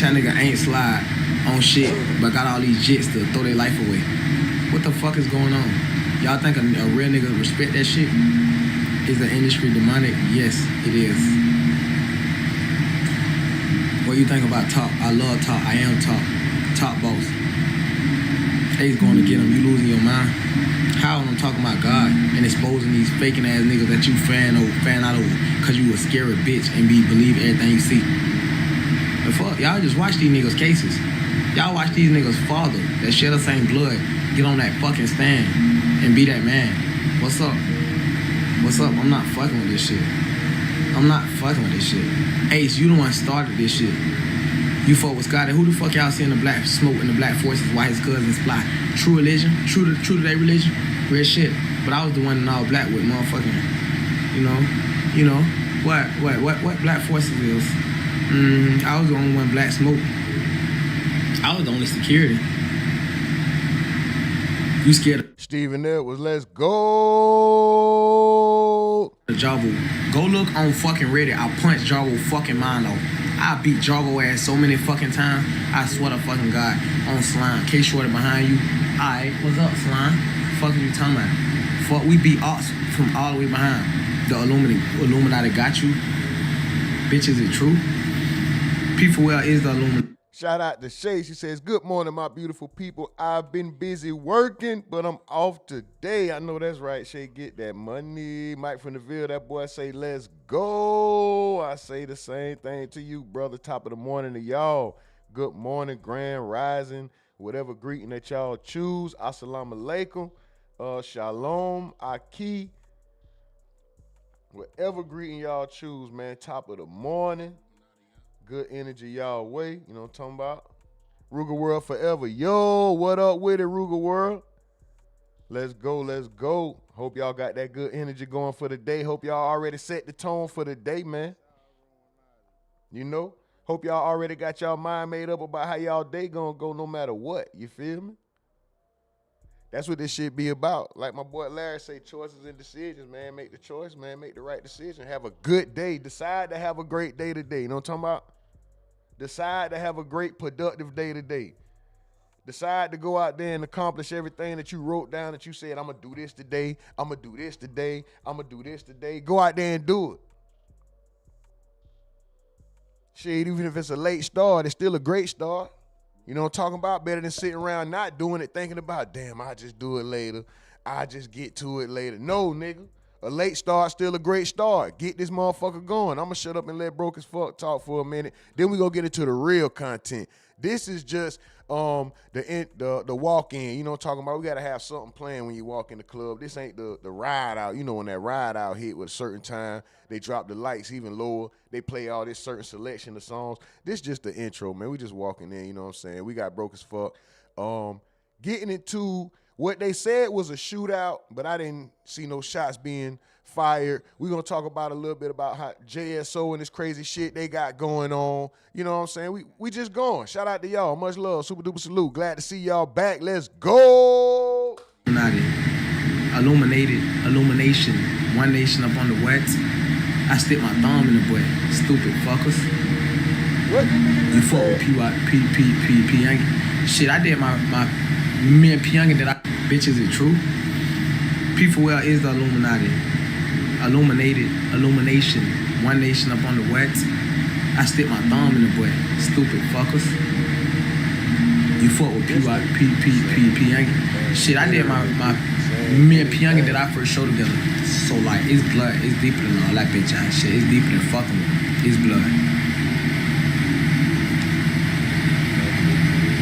bitch-ass nigga ain't slide on shit, but got all these jits to throw their life away. What the fuck is going on? Y'all think a real nigga respect that shit? Is the industry demonic? Yes, it is. What you think about Talk? I love Talk. I am Talk. Top boss. Ace going to get him. You losing your mind? How when I'm talking about God and exposing these faking ass niggas that you fan out over because you a scary bitch and believe everything you see. The fuck? Y'all just watch these niggas' cases. Y'all watch these niggas' father that shed the same blood get on that fucking stand and be that man. What's up? What's up? I'm not fucking with this shit. I'm not fucking with this shit. Ace, you the one started this shit. You fuck with Scotty. Who the fuck y'all see in the black smoke in the black forces while his cousins fly? True religion? True to their religion? Real shit. But I was the one in all black with motherfucking, you know, what black forces is? I was the only one black smoke. I was the only security. You scared of Stephen Edwards, let's go. Jarvo. Go look on fucking Reddit. I punched Jarvo fucking mind off. I beat Jarvo ass so many fucking times. I swear to fucking God. On Slime. K Shorty behind you. Alright, what's up, Slime? Fuck you talking about? Fuck, we beat Ox from all the way behind. The Illuminati got you. Bitch, is it true? P4L is the Illuminati. Shout out to Shay. She says, good morning, my beautiful people. I've been busy working, but I'm off today. I know that's right, Shay. Get that money. Mike from the Ville, that boy say, let's go. I say the same thing to you, brother. Top of the morning to y'all. Good morning, grand rising, whatever greeting that y'all choose. Assalamu alaikum, shalom, aki. Whatever greeting y'all choose, man. Top of the morning. Good energy y'all way. You know what I'm talking about? Ruger World forever. Yo, what up with it, Ruger World? Let's go, let's go. Hope y'all got that good energy going for the day. Hope y'all already set the tone for the day, man. You know? Hope y'all already got y'all mind made up about how y'all day gonna go no matter what. You feel me? That's what this shit be about. Like my boy Larry say, choices and decisions, man. Make the choice, man. Make the right decision. Have a good day. Decide to have a great day today. You know what I'm talking about? Decide to have a great, productive day today. Decide to go out there and accomplish everything that you wrote down that you said, I'm going to do this today. I'm going to do this today. I'm going to do this today. Go out there and do it. Shit, even if it's a late start, it's still a great start. You know what I'm talking about? Better than sitting around not doing it, thinking about, damn, I'll just do it later. I'll just get to it later. No, nigga. A late start, still a great start. Get this motherfucker going. I'm going to shut up and let Broke as Fuck talk for a minute. Then we going to get into the real content. This is just the walk-in. You know what I'm talking about? We got to have something playing when you walk in the club. This ain't the ride out. You know when that ride out hit with a certain time, they drop the lights even lower. They play all this certain selection of songs. This just the intro, man. We just walking in, you know what I'm saying? We got Broke as Fuck. Getting into what they said was a shootout, but I didn't see no shots being fired. We're going to talk about a little bit about how JSO and this crazy shit they got going on. You know what I'm saying? We just going. Shout out to y'all. Much love. Super duper salute. Glad to see y'all back. Let's go. Illumination. One nation up on the wax. I stick my thumb in the butt. Stupid fuckers. What? You fuck with P. Shit, I did my me and Pyongyang that I bitch, is it true? P4L is the Illuminati. Illumination. One nation up on the wax. I stick my thumb in the butt. Stupid fuckers. You fuck with Pyongyang. Shit, I did my me and Pyongyang that I first showed together. So like it's blood. It's deeper than all that bitch ass shit. It's deeper than fucking with it. It's blood.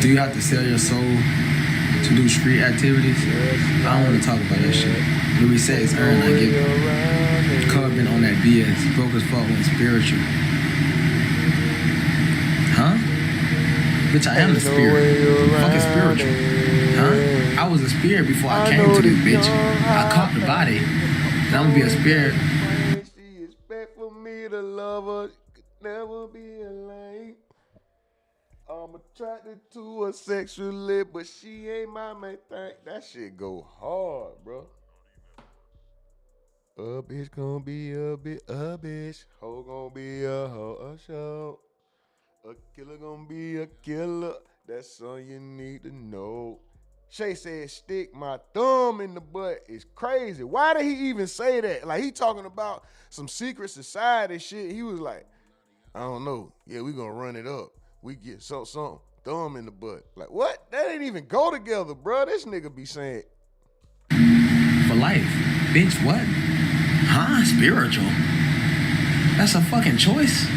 Do you have to sell your soul to do street activities? I don't want to talk about that shit. Louis said it's earned, I give it. Carbon on that BS. Broke as fuck when spiritual. Huh? Bitch, I am the spirit. Fucking spiritual. Huh? I was a spirit before I came to this bitch. I caught the body. And I'm gonna be a spirit. She expect for me to love her. Could never be alone. I'm attracted to her sexually, but she ain't my main thing. That shit go hard, bro. A bitch gonna be a bitch. Hoe gonna be a hoe, a show. A killer gonna be a killer. That's all you need to know. Shay said, stick my thumb in the butt is crazy. Why did he even say that? Like, he talking about some secret society shit. He was like, I don't know. Yeah, we gonna run it up. We get something, thumb in the butt. Like, what? That ain't even go together, bro. This nigga be saying. For life. Bitch, what? Huh? Spiritual? That's a fucking choice.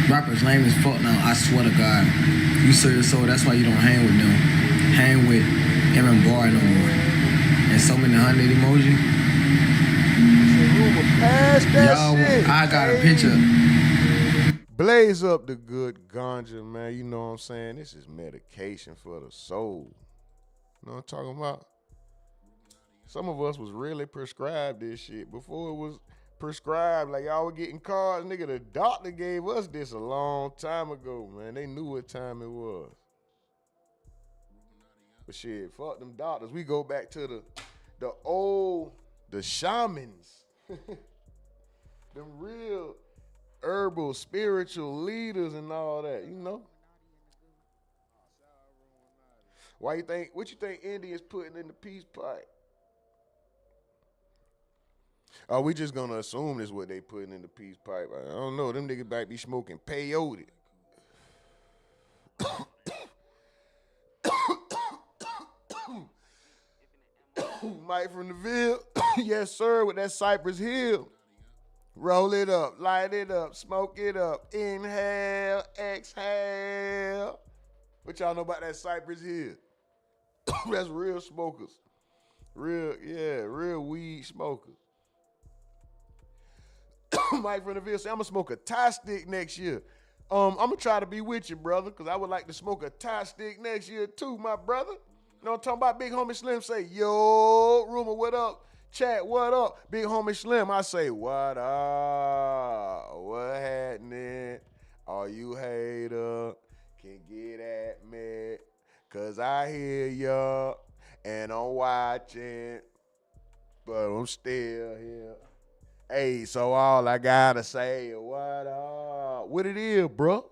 Rappers lame as fuck now, I swear to God. You serious, so that's why you don't hang with them. Hang with M Bar no more. And so many 100 emoji. Y'all, I got a picture. Blaze up the good ganja, man. You know what I'm saying? This is medication for the soul. You know what I'm talking about? Some of us was really prescribed this shit before it was prescribed. Like, y'all were getting cards. Nigga, the doctor gave us this a long time ago, man. They knew what time it was. But shit, fuck them doctors. We go back to the shamans. Them real herbal, spiritual leaders and all that, you know? What you think Indians putting in the peace pipe? Oh, we just gonna assume this what they putting in the peace pipe. I don't know. Them niggas might be smoking peyote. Mike from the Ville. Yes, sir, with that Cypress Hill. Roll it up, light it up, smoke it up. Inhale, exhale. What y'all know about that Cypress Hill? That's real smokers. Real weed smokers. Mike from the Ville say, I'm gonna smoke a Thai stick next year. I'm gonna try to be with you, brother, because I would like to smoke a Thai stick next year too, my brother. You know what I'm talking about? Big homie Slim say, yo, Rumor, what up? Chat, what up? Big homie Slim, I say, what up? What happening? All you hater can get at me, because I hear ya and I'm watching, but I'm still here. Hey, so all I gotta say, what up? What it is, bro?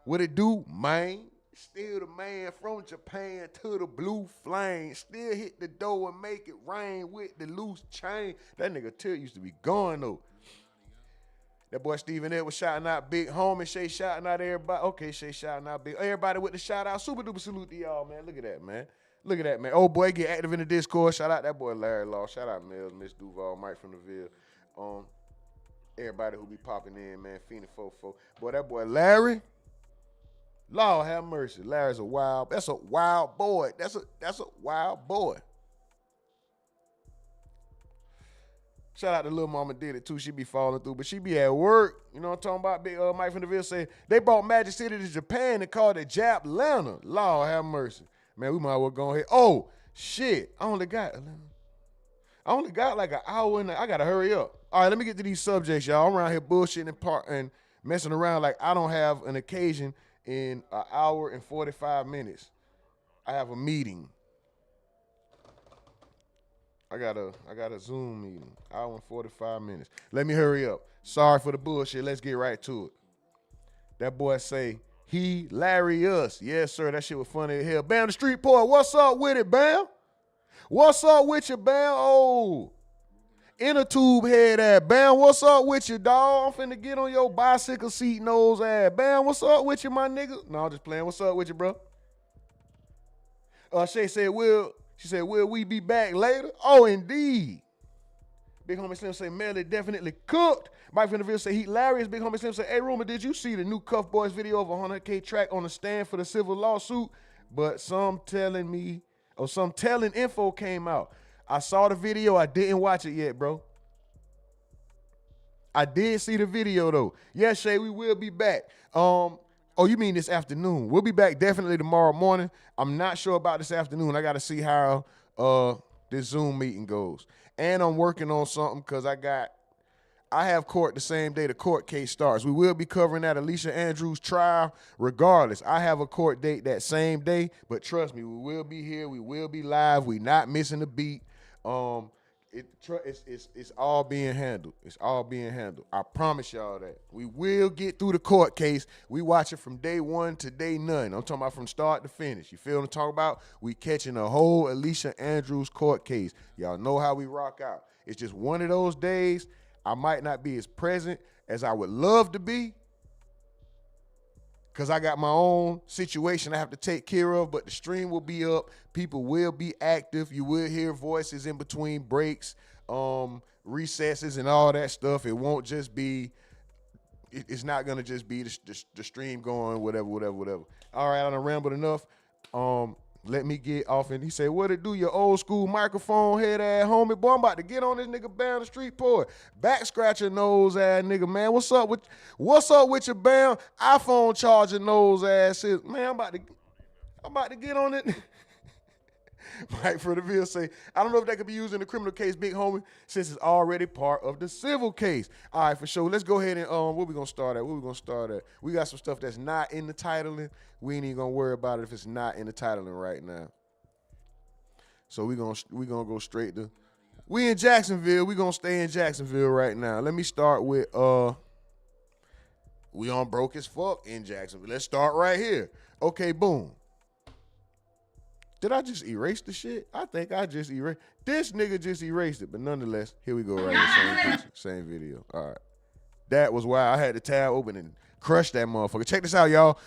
What it do, man? Still the man from Japan to the blue flame. Still hit the door and make it rain with the loose chain. That nigga Till used to be gone, though. That boy Stephen Ed was shouting out Big Homie. Shay shouting out everybody. Okay, Shay shouting out Big. Everybody with the shout out. Super duper salute to y'all, man. Look at that, man. Look at that, man. Oh, boy, get active in the Discord. Shout out that boy Larry Law. Shout out Mills, Miss Duval, Mike from the Ville. Everybody who be popping in, man. Feeny Fofo. Boy, that boy Larry. Lord have mercy. Larry's a wild. That's a wild boy. That's a wild boy. Shout out to Lil Mama did it too. She be falling through, but she be at work. You know what I'm talking about? Big Mike from the Ville say they brought Magic City to Japan and called it Jap Atlanta. Lord have mercy. Man, we might as well go ahead. Oh, shit. I only got like an hour and I gotta hurry up. All right, let me get to these subjects, y'all. I'm around here bullshitting and messing around like I don't have an occasion in an hour and 45 minutes. I have a meeting. I got a Zoom meeting. Hour and 45 minutes. Let me hurry up. Sorry for the bullshit. Let's get right to it. That boy say, he Larry us. Yes, sir. That shit was funny as hell. Bam the Street Boy. What's up with it, Bam? What's up with you, Bam? Oh. Inner tube head ass. Bam, what's up with you, dog? I'm finna get on your bicycle seat nose ass. Bam, what's up with you, my nigga? No, I'm just playing. What's up with you, bro? Shay said, she said, will we be back later? Oh, indeed. Big homie Slim say, Melly definitely cooked. Mike from the Ville say, he hilarious. Big homie Slim say, hey, Rumor, did you see the new Cuff Boys video of a 100K track on the stand for the civil lawsuit? But some telling info came out. I saw the video. I didn't watch it yet, bro. I did see the video, though. Yes, Shay, we will be back. Oh, you mean this afternoon? We'll be back definitely tomorrow morning. I'm not sure about this afternoon. I got to see how this Zoom meeting goes. And I'm working on something because I I have court the same day the court case starts. We will be covering that Alicia Andrews trial regardless. I have a court date that same day, but trust me, we will be here. We will be live. We not missing a beat. It's all being handled. It's all being handled. I promise y'all that. We will get through the court case. We watch it from day one to day none. I'm talking about from start to finish. You feel what I'm talking about? We catching the whole Alicia Andrews court case. Y'all know how we rock out. It's just one of those days I might not be as present as I would love to be because I got my own situation I have to take care of, but the stream will be up. People will be active. You will hear voices in between breaks, recesses, and all that stuff. It won't just be, it's not going to just be the stream going, whatever. All right, I done rambled enough. Let me get off. And he said, what it do, your old school microphone head ass homie? Boy, I'm about to get on this nigga Bam the Street Poet. Back scratcher nose ass nigga, man. What's up with your Bam iPhone charger nose ass? Man, I'm about to get on it. Mike for the Ville say, I don't know if that could be used in the criminal case, big homie, since it's already part of the civil case. All right, for sure. Let's go ahead and where we gonna start at? We got some stuff that's not in the titling. We ain't even gonna worry about it if it's not in the titling right now. So we gonna go straight to. We in Jacksonville. We gonna stay in Jacksonville right now. Let me start with we on broke as fuck in Jacksonville. Let's start right here. Okay, boom. Did I just erase the shit? I think I just erased. This nigga just erased it, but nonetheless, here we go right here. Same picture, same video. All right. That was why I had the tab open and crush that motherfucker. Check this out, y'all.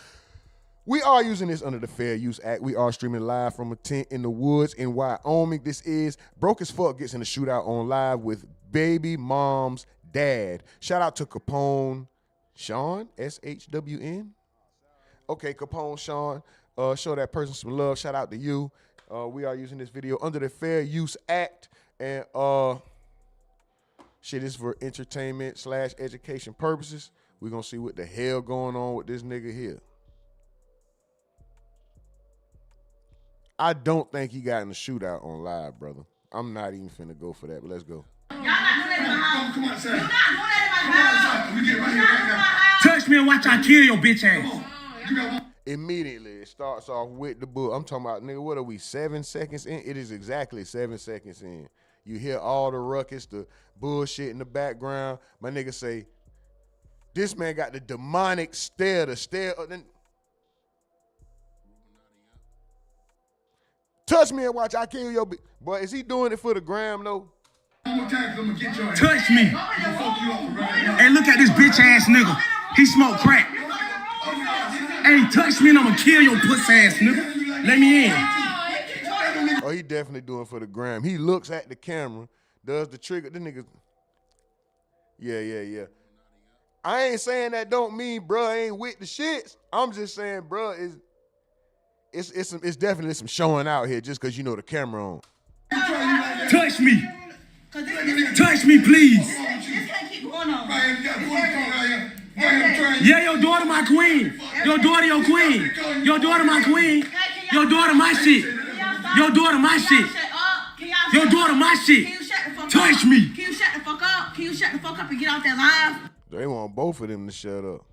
We are using this under the Fair Use Act. We are streaming live from a tent in the woods in Wyoming. This is Broke as Fuck gets in the shootout on live with baby mom's dad. Shout out to Capone Sean, SHWN. Okay, Capone Sean. Show that person some love. Shout out to you. We are using this video under the Fair Use Act. And shit is for entertainment / education purposes. We're going to see what the hell going on with this nigga here. I don't think he got in the shootout on live, brother. I'm not even finna go for that, but let's go. Y'all not doing that in my house. Come on, You're not doing that in my house. We get right here right now. Touch me and watch I kill your bitch ass. Immediately, it starts off with the book. I'm talking about, nigga, what are we, 7 seconds in? It is exactly 7 seconds in. You hear all the ruckus, the bullshit in the background. My nigga say, this man got the demonic stare to stare. Touch me and watch I kill your bitch. Boy, is he doing it for the gram, though? Touch me. And look at this bitch ass nigga. He smoke crack. Hey, touch me and I'ma kill your pussy ass nigga. Let me in. Oh, he definitely doing for the gram. He looks at the camera, does the trigger. The nigga. Yeah. I ain't saying that don't mean bruh ain't with the shits. I'm just saying bruh it's definitely some showing out here just because you know the camera on. Touch me. Touch me, please. This can't keep going on. Yeah, your daughter my queen. Your daughter your queen. Your daughter my queen. Your daughter my shit. Your daughter my shit. Your daughter my shit. Can you shut the fuck up? Touch me. Can you shut the fuck up? Can you shut the fuck up and get off that live? They want both of them to shut up.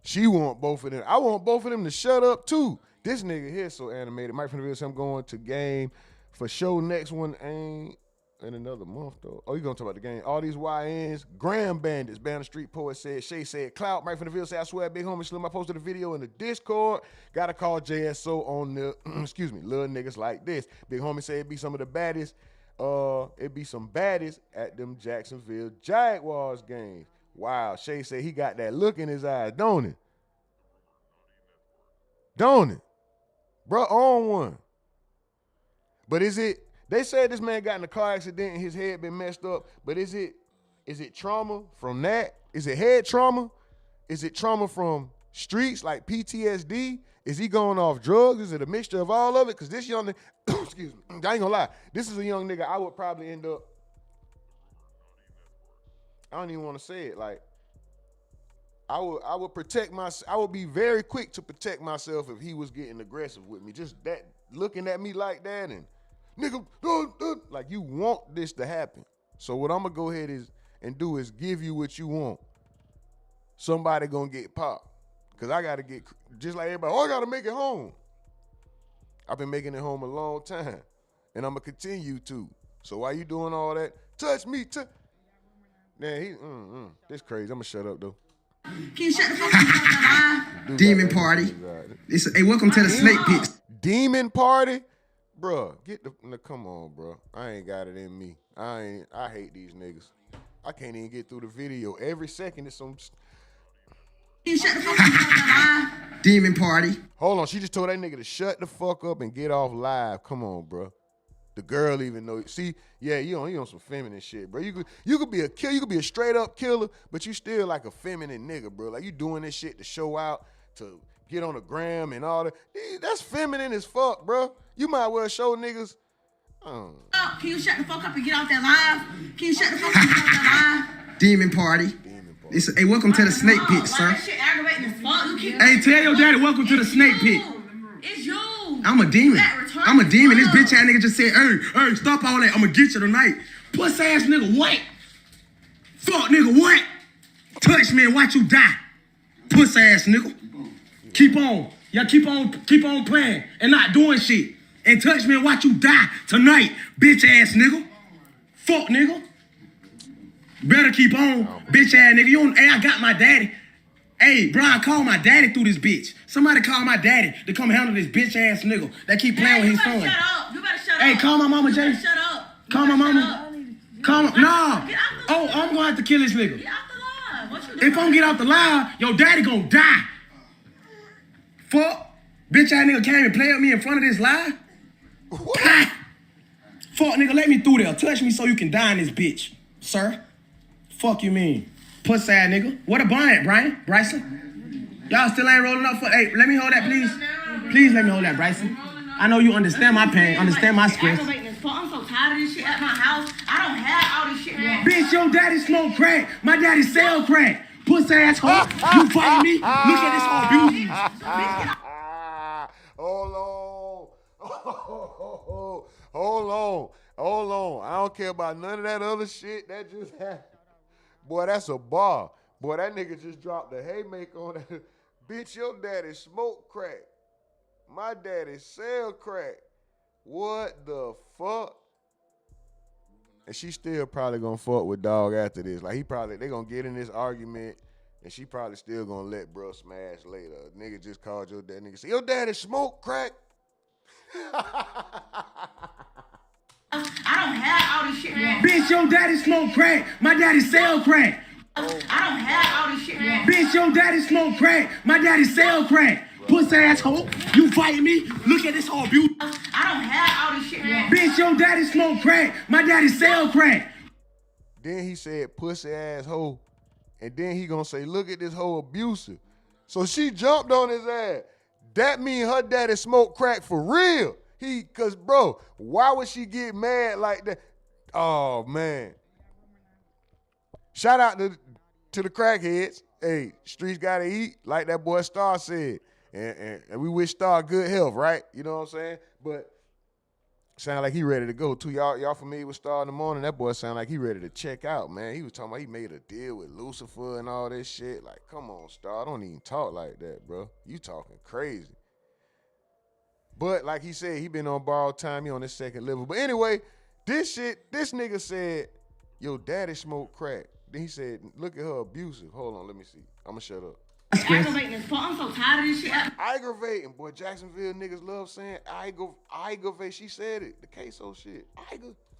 She want both of them. I want both of them to shut up too. This nigga here so animated. Mike from the Ville, I'm going to game for show. Next one ain't in another month though. Oh, you gonna talk about the game? All these YNs, Gram Bandits. Bam the Street Poet said. Shay said. Clout. Mike from the Ville said. I swear, big homie Slim. I posted a video in the Discord. Gotta call JSO on the excuse me, little niggas like this. Big homie said it be some of the baddest. It be some baddies at them Jacksonville Jaguars games. Wow. Shay said he got that look in his eyes, don't it? Don't it? Bro, on one. But is it, they said this man got in a car accident and his head been messed up, but is it trauma from that? Is it head trauma? Is it trauma from streets like PTSD? Is he going off drugs? Is it a mixture of all of it? Because this young nigga, excuse me, I ain't gonna lie, this is a young nigga I would probably end up, I don't even want to say it, like, I would protect myself. I would be very quick to protect myself if he was getting aggressive with me. Just that, looking at me like that and, nigga, like you want this to happen. So what I'm gonna go ahead is, and do is give you what you want, somebody gonna get popped. Cause I gotta get, just like everybody, I gotta make it home. I've been making it home a long time, and I'm gonna continue to. So why you doing all that? Touch me, Man, this crazy. I'm gonna shut up though. Can you shut the fuck up? Demon party. Hey, welcome to the snake pit. Demon party? Bruh, come on, bro. I ain't got it in me. I hate these niggas. I can't even get through the video. Every second it's some... Can you shut the fuck up? Demon party. Hold on, she just told that nigga to shut the fuck up and get off live. Come on, bro. The girl even know. See, yeah, you on some feminine shit, bro. You could be a killer, you could be a straight up killer, but you still like a feminine nigga, bro. Like you doing this shit to show out, to get on the gram and all that. That's feminine as fuck, bro. You might well show niggas. Can you shut the fuck up and get off that live? Can you shut the fuck up and get off that live? Demon party. Hey, welcome to the snake pit, sir. That shit aggravating as fuck. Hey, tell your daddy welcome to the snake pit. It's you. I'm a demon. I'm a demon. This bitch ass nigga just said, hey, stop all that. I'm gonna get you tonight. Puss ass nigga, what? Fuck nigga, what? Touch me and watch you die. Puss ass nigga. Keep on. Y'all keep on playing and not doing shit. And touch me and watch you die tonight, bitch ass nigga. Fuck nigga. Better keep on, bitch ass nigga. Hey, I got my daddy. Hey, bro, I call my daddy through this bitch. Somebody call my daddy to come handle this bitch ass nigga that keep playing with his son. Shut up. You better shut up. Hey, call my mama, Jay. Shut up. Call my mama. Call my, nah. Get out the Oh, I'm gonna have to kill this nigga. Get out the live. What you doing? If I don't get out the live, your daddy gonna die. Fuck. Bitch ass nigga came and played with me in front of this live. Fuck nigga, let me through there. Touch me so you can die in this bitch, sir. Fuck you mean? Puss ass nigga. What a bun at, Brian? Bryson? Y'all still ain't rolling up for... Hey, let me hold that, please. Please let me hold that, Bryson. I know you understand my pain, understand my stress. I'm so tired of this shit at my house. I don't have all this shit. Bitch, your daddy smoke crack. My daddy sell crack. Puss ass hoe. You fighting me? Look at this whole abuse. Hold on. I don't care about none of that other shit that just happened. Boy, that's a bar. Boy, that nigga just dropped a haymaker on that. Bitch, your daddy smoke crack. My daddy sell crack. What the fuck? And she still probably gonna fuck with dog after this. Like they gonna get in this argument and she probably still gonna let bro smash later. Nigga just called your dad. Nigga say, your daddy smoke crack. I don't have all this shit. Bitch, your daddy smoke crack. My daddy sell crack. I don't have all this shit. Bitch, your daddy smoke crack. My daddy sell crack. Puss ass hoe. You fighting me? Look at this whole abuse. I don't have all this shit. Bitch, your daddy smoke crack. My daddy sell crack. Then he said pussy ass hoe. And then he gonna say, look at this hoe abusive. So she jumped on his ass. That mean her daddy smoked crack for real. Cause bro, why would she get mad like that? Oh man. Shout out to the crackheads. Hey, streets gotta eat, like that boy Star said. And we wish Star good health, right? You know what I'm saying? But sound like he ready to go too. Y'all familiar with Star in the Morning? That boy sound like he ready to check out, man. He was talking about he made a deal with Lucifer and all this shit. Like, come on, Star. Don't even talk like that, bro. You talking crazy. But like he said, he been on borrowed time. He on his second level. But anyway, this nigga said, yo, daddy smoked crack. Then he said, look at her abusive. Hold on, let me see. I'm going to shut up. Aggravating as fuck. I'm so tired of this shit. Aggravating. Boy, Jacksonville niggas love saying aggravate. She said it. The queso shit.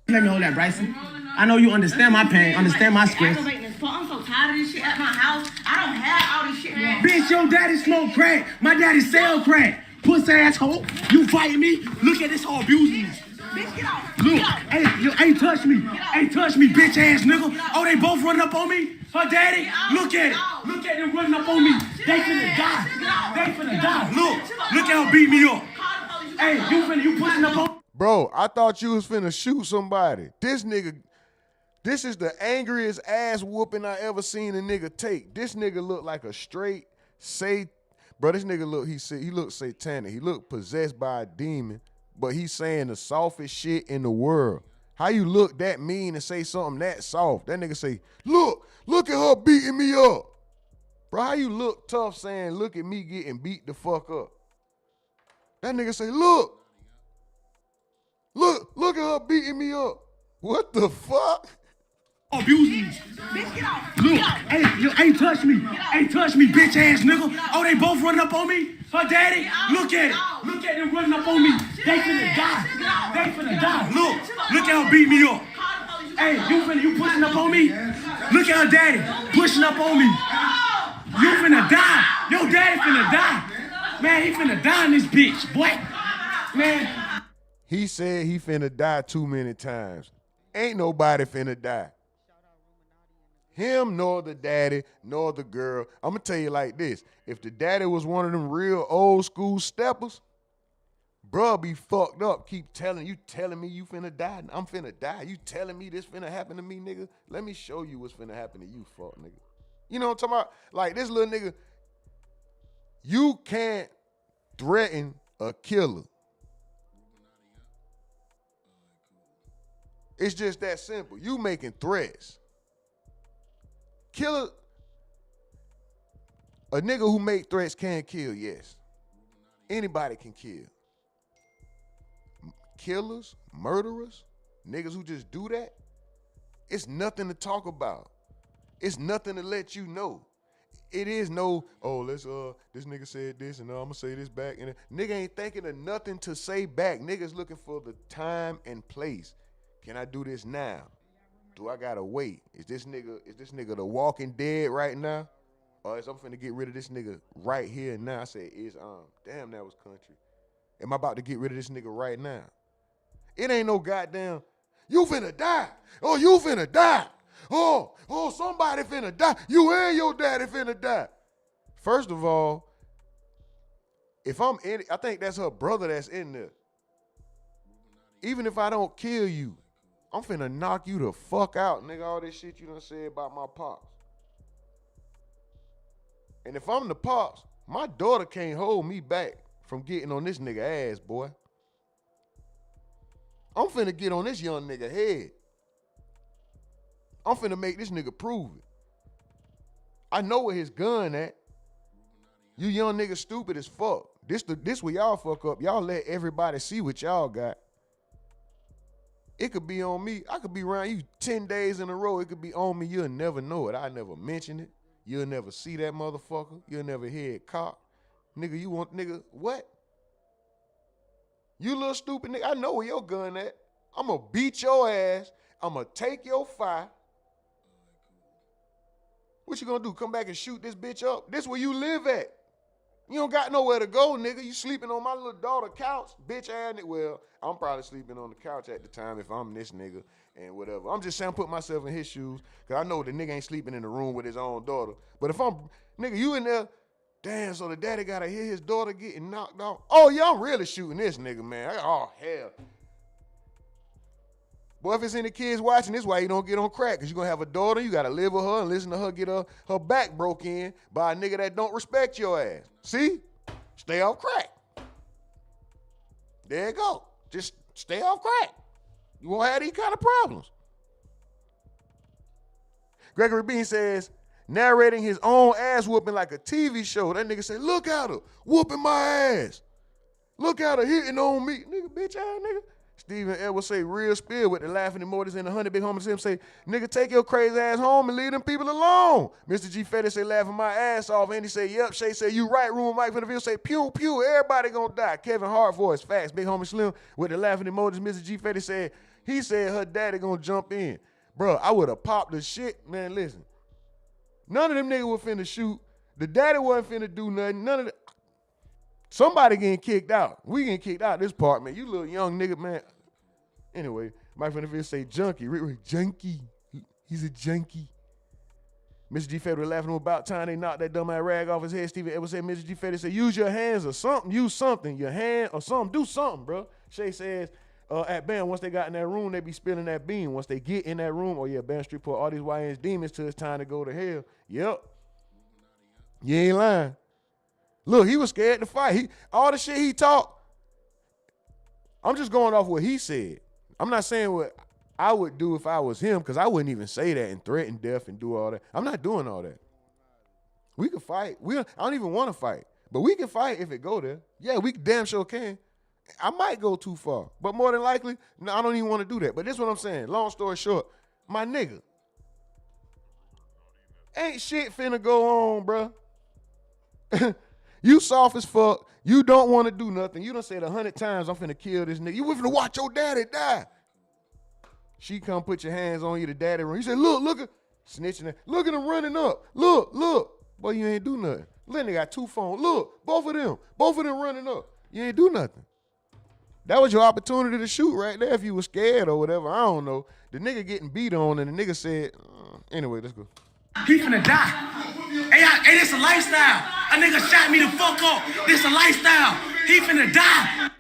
Let me hold that, Bryson. I know you understand my pain, understand my stress. Aggravating as fuck. I'm so tired of this shit at my house. I don't have all this shit. Bitch, your daddy smoke crack. My daddy sell crack. Puss ass hoe. You fighting me? Look at this whole abusing me. Bitch, get off. Look, Get off. hey, touch me. Hey, touch me, bitch ass nigga. Oh, they both running up on me? Her daddy? Look at it. Look at them running up on me. They finna die. They finna die. Look at her beat me up. Hey, you pushing up on? Bro, I thought you was finna shoot somebody. This is the angriest ass whooping I ever seen a nigga take. This nigga look like a straight bro, this nigga he looked satanic. He looked possessed by a demon, but he's saying the softest shit in the world. How you look that mean and say something that soft? That nigga say, look at her beating me up. Bro, how you look tough saying, look at me getting beat the fuck up? That nigga say, look at her beating me up. What the fuck? Abuse me. Bitch, get off. Look, Get off. hey, ain't touch me. Ain't touch me, bitch ass nigga. Oh, they both running up on me? Her daddy? Look at it. Look at them running up on me. They finna die. They finna die. Look at her beat me up. Hey, you pushing up on me? Look at her daddy pushing up on me. You finna die. Your daddy finna die. Man, he finna die in this bitch, boy. Man. He said he finna die too many times. Ain't nobody finna die. Him nor the daddy nor the girl. I'm gonna tell you like this. If the daddy was one of them real old school steppers, bruh be fucked up. Keep telling me you finna die. I'm finna die. You telling me this finna happen to me, nigga? Let me show you what's finna happen to you, fuck nigga. You know what I'm talking about? Like this little nigga, you can't threaten a killer. It's just that simple. You making threats. Killer, a nigga who make threats can kill, yes. Anybody can kill. Killers, murderers, niggas who just do that, it's nothing to talk about. It's nothing to let you know. It is no, oh, this nigga said this and I'm gonna say this back. And nigga ain't thinking of nothing to say back. Niggas looking for the time and place. Can I do this now? Do I gotta wait? Is this nigga the Walking Dead right now? Or is I'm finna get rid of this nigga right here and now? I say, damn, that was country. Am I about to get rid of this nigga right now? It ain't no goddamn, you finna die. Oh, you finna die. Oh, somebody finna die. You and your daddy finna die. First of all, if I'm in it, I think that's her brother that's in there. Even if I don't kill you, I'm finna knock you the fuck out, nigga, all this shit you done said about my pops. And if I'm the pops, my daughter can't hold me back from getting on this nigga ass, boy. I'm finna get on this young nigga head. I'm finna make this nigga prove it. I know where his gun at. You young niggas stupid as fuck. This where y'all fuck up. Y'all let everybody see what y'all got. It could be on me. I could be around you 10 days in a row. It could be on me. You'll never know it. I never mention it. You'll never see that motherfucker. You'll never hear it cock. Nigga, what? You little stupid nigga. I know where your gun at. I'm going to beat your ass. I'm going to take your fire. What you going to do? Come back and shoot this bitch up? This where you live at. You don't got nowhere to go, nigga. You sleeping on my little daughter's couch, bitch ass nigga. Well, I'm probably sleeping on the couch at the time if I'm this nigga and whatever. I'm just saying, put myself in his shoes, because I know the nigga ain't sleeping in the room with his own daughter. But if nigga, you in there, damn, so the daddy got to hear his daughter getting knocked off. Oh, yeah, I'm really shooting this nigga, man. Oh, hell. Boy, if it's any kids watching, this is why you don't get on crack, because you're going to have a daughter, you got to live with her and listen to her get her back broke in by a nigga that don't respect your ass. See? Stay off crack. There you go. Just stay off crack. You won't have these kind of problems. Gregory Bean says, narrating his own ass whooping like a TV show. That nigga say, look at her, whooping my ass. Look at her hitting on me. Nigga, bitch ass nigga. Stephen Edwards say, real spill with the laughing emojis and the 100 big homies. Him say, nigga, take your crazy ass home and leave them people alone. Mr. G Fetty say, laughing my ass off. Andy say, yep. Shay say, you right. Rumor Mike for the video say, pew, pew, everybody gonna die. Kevin Hart voice, facts. Big homie Slim with the laughing emojis. Mr. G Fetty said, he said her daddy gonna jump in. Bro, I would have popped the shit. Man, listen. None of them niggas were finna shoot. The daddy wasn't finna do nothing. None of the... Somebody getting kicked out. We getting kicked out this part, man. You little young nigga, man. Anyway, Mike from the video say junkie. Junkie. He's a junkie. Mr. G Fetty was laughing about time they knocked that dumb ass rag off his head. Stephen Edwards said, Mr. G Fetty said, use your hands or something. Use something. Your hand or something. Do something, bro. Shay says, at Bam, once they got in that room, they be spilling that bean. Once they get in that room, oh yeah, Bam Street put all these YNs demons till it's time to go to hell. Yep. You ain't lying. Look, he was scared to fight. All the shit he talked, I'm just going off what he said. I'm not saying what I would do if I was him, because I wouldn't even say that and threaten death and do all that. I'm not doing all that. We can fight. I don't even want to fight, but we can fight if it go there. Yeah, we damn sure can. I might go too far, but more than likely, no, I don't even want to do that. But this is what I'm saying. Long story short, my nigga, ain't shit finna go on, bro. You soft as fuck. You don't want to do nothing. You done said 100 times, I'm finna kill this nigga. You finna watch your daddy die. She come put your hands on you, the daddy run. You say, look at snitching. Look at him running up. Look. Boy, you ain't do nothing. Lenny got 2 phones. Look, both of them running up. You ain't do nothing. That was your opportunity to shoot right there if you was scared or whatever. I don't know. The nigga getting beat on and the nigga said, anyway, let's go. He finna die. Hey, this a lifestyle. A nigga shot me the fuck up. This a lifestyle. He finna die.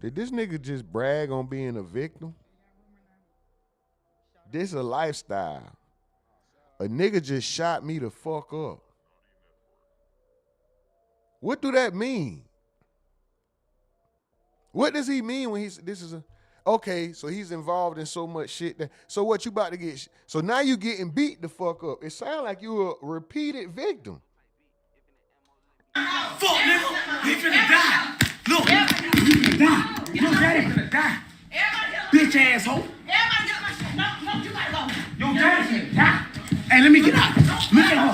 Did this nigga just brag on being a victim? This a lifestyle. A nigga just shot me the fuck up. What do that mean? What does he mean when this is a, okay, so he's involved in so much shit that, so what you about to get, so now you getting beat the fuck up. It sounds like you a repeated victim. Fuck, nigga. He finna die. Look, he finna die. Your daddy finna die. Bitch asshole. Everybody get my shit. No, you gotta go. Your daddy finna die. Hey, let me get out. Look at her.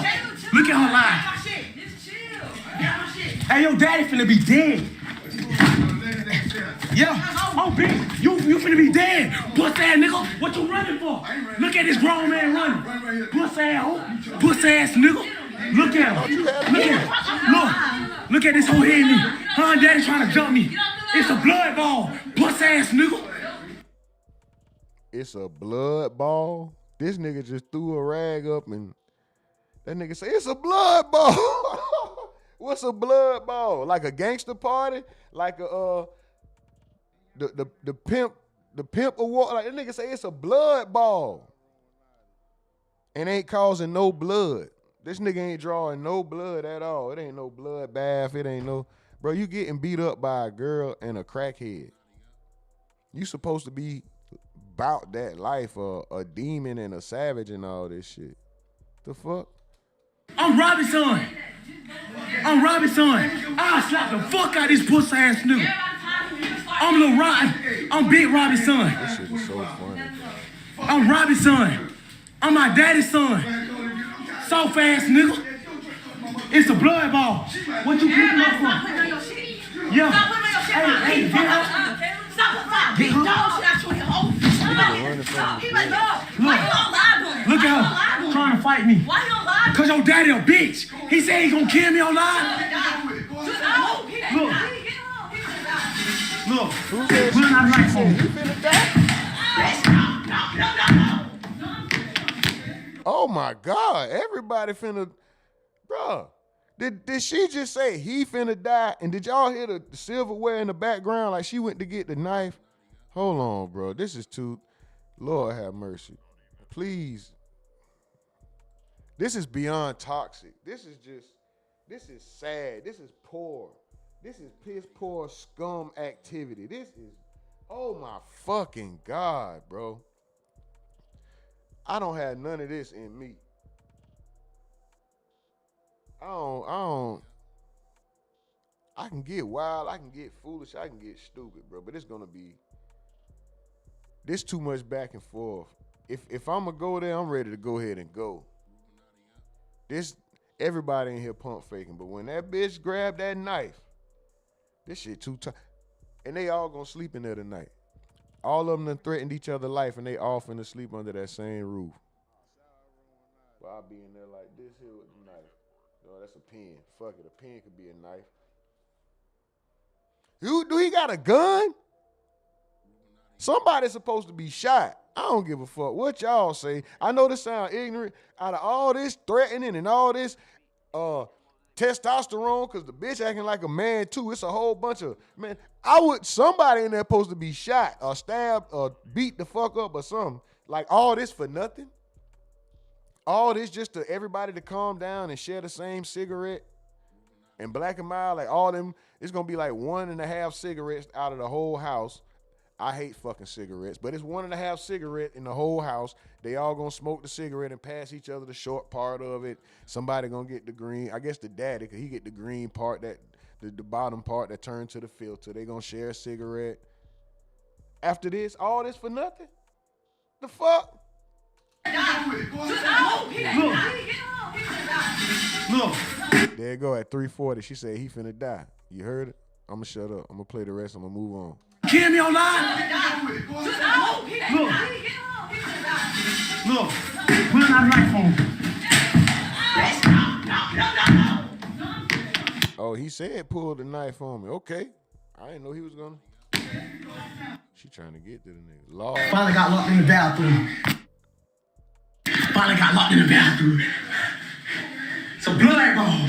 Look at her line. My shit. Just chill. Get my shit. Hey, your daddy finna be dead. Yeah. Oh, bitch. You finna be dead. Puss ass nigga. What you running for? Look at this grown man running. Puss ass hoe. Puss ass nigga. Look at him. Look at him. Look at this whole head me. Her and daddy trying to jump me. It's a blood ball. Puss ass nigga. It's a blood ball. This nigga just threw a rag up and that nigga say, it's a blood ball. What's a blood ball? Like a gangster party? Like a the pimp award? Like that nigga say it's a blood ball. And ain't causing no blood. This nigga ain't drawing no blood at all. It ain't no blood bath. It ain't no, bro, you getting beat up by a girl and a crackhead. You supposed to be about that life, a demon and a savage and all this shit. The fuck? I'm Robbie's son. I'll slap the fuck out this pussy ass nigga. I'm Lil Robbie. I'm Big Robbie's son. This shit is so funny. I'm Robbie's son. I'm my daddy's son. Soft ass nigga. It's a blood ball. What you picking up for? Yeah. Hey, get up. Stop. Big dog shit out your hoe. Look at her trying to fight me. Why you don't lie? Cause your daddy a bitch. He said he gonna kill me on live. Look. Who said Put it out right for me. you finna die? Oh my God. Everybody finna, bruh. Did she just say he finna die? And did y'all hear the silverware in the background like she went to get the knife? Hold on, bro. This is too, Lord have mercy. Please. This is beyond toxic. This is sad. This is poor. This is piss poor scum activity. This is, oh my fucking God, bro. I don't have none of this in me. I can get wild, I can get foolish, I can get stupid, bro. But it's gonna be, this too much back and forth. If I'm gonna go there, I'm ready to go ahead and go. This, everybody in here pump faking, but when that bitch grabbed that knife, this shit too tough. And they all gonna sleep in there tonight. All of them done threatened each other life and they all finna sleep under that same roof. But I'll be in there like this here with the knife. No, that's a pen. Fuck it, a pen could be a knife. Do he got a gun? Somebody's supposed to be shot. I don't give a fuck what y'all say. I know this sound ignorant. Out of all this threatening and all this testosterone, because the bitch acting like a man too, it's a whole bunch of, man, somebody in there supposed to be shot or stabbed or beat the fuck up or something. Like all this for nothing? All this just to everybody to calm down and share the same cigarette? And Black and Mild, like all them, it's gonna be like 1.5 cigarettes out of the whole house. I hate fucking cigarettes, but it's 1.5 cigarette in the whole house. They all gonna smoke the cigarette and pass each other the short part of it. Somebody gonna get the green. I guess the daddy, cause he get the green part, that the bottom part that turns to the filter. They gonna share a cigarette. After this, all this for nothing? The fuck? Look. There you go at 3:40. She said he finna die. You heard it? I'ma shut up. I'ma play the rest. I'ma move on. Kill me online. Look. Put out a knife on me. Oh, he said pull the knife on me. Okay. I didn't know he was gonna. She trying to get to the nigga. Lord. Finally got locked in the bathroom. It's a blood ball.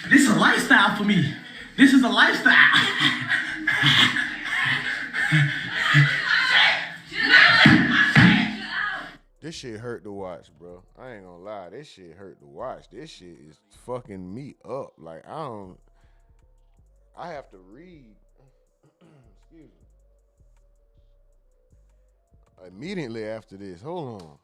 This is a lifestyle for me. This is a lifestyle. This shit hurt to watch, bro. I ain't gonna lie. This shit hurt to watch. This shit is fucking me up. Like, I have to read. Excuse me. Immediately after this. Hold on.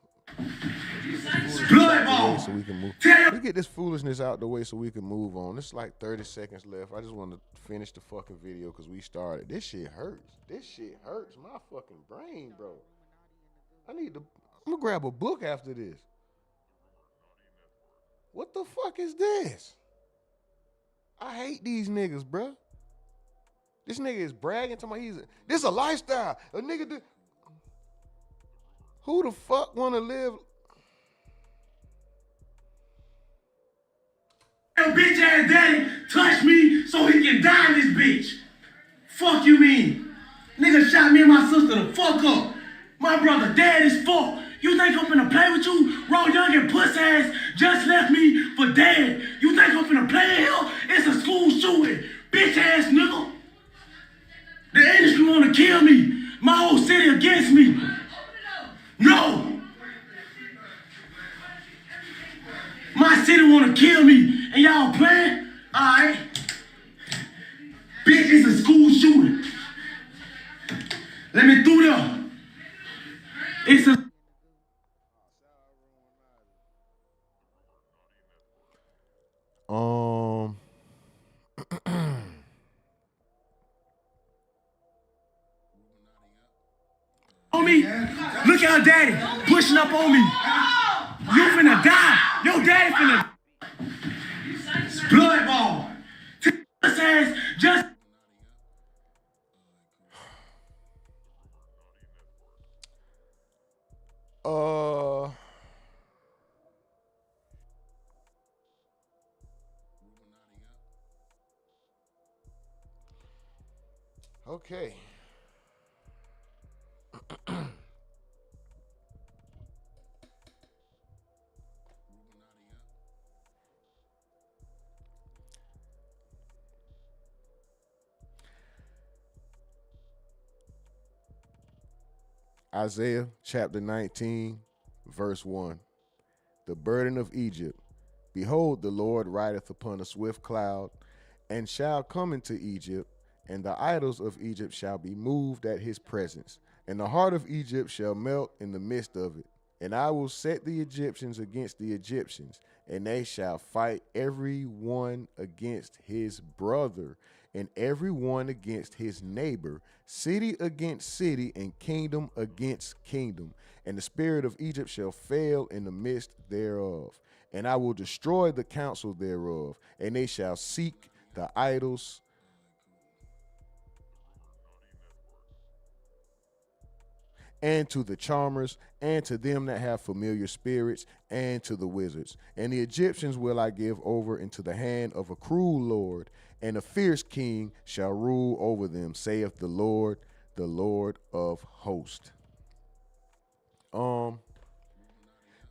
Blood ball. So we can move. Let's get this foolishness out the way so we can move on. It's like 30 seconds left. I just want to finish the fucking video because we started. This shit hurts. This shit hurts my fucking brain, bro. I'm gonna grab a book after this. What the fuck is this? I hate these niggas, bro. This nigga is bragging to my this a lifestyle. A nigga who the fuck wanna live? Your bitch ass daddy touched me so he can die in this bitch. Fuck you mean? Nigga shot me and my sister the fuck up. My brother dead as fuck. You think I'm finna play with you? Raw young and puss ass just left me for dead. You think I'm finna play here? It's a school shooting. Bitch ass nigga. The industry wanna kill me. My whole city against me. No. My city wanna kill me. And y'all playing? Alright. Bitch, it's a school shooting. Let me through there. It's a on me. Look at her daddy pushing up on me. You finna die. Your daddy finna blood ball. This ass just Okay. Isaiah chapter 19, verse 1. The burden of Egypt. Behold, the Lord rideth upon a swift cloud, and shall come into Egypt, and the idols of Egypt shall be moved at his presence, and the heart of Egypt shall melt in the midst of it. And I will set the Egyptians against the Egyptians, and they shall fight every one against his brother, and every one against his neighbor, city against city, and kingdom against kingdom. And the spirit of Egypt shall fail in the midst thereof. And I will destroy the counsel thereof, and they shall seek the idols and to the charmers, and to them that have familiar spirits, and to the wizards. And the Egyptians will I give over into the hand of a cruel lord, and a fierce king shall rule over them, saith the Lord of hosts.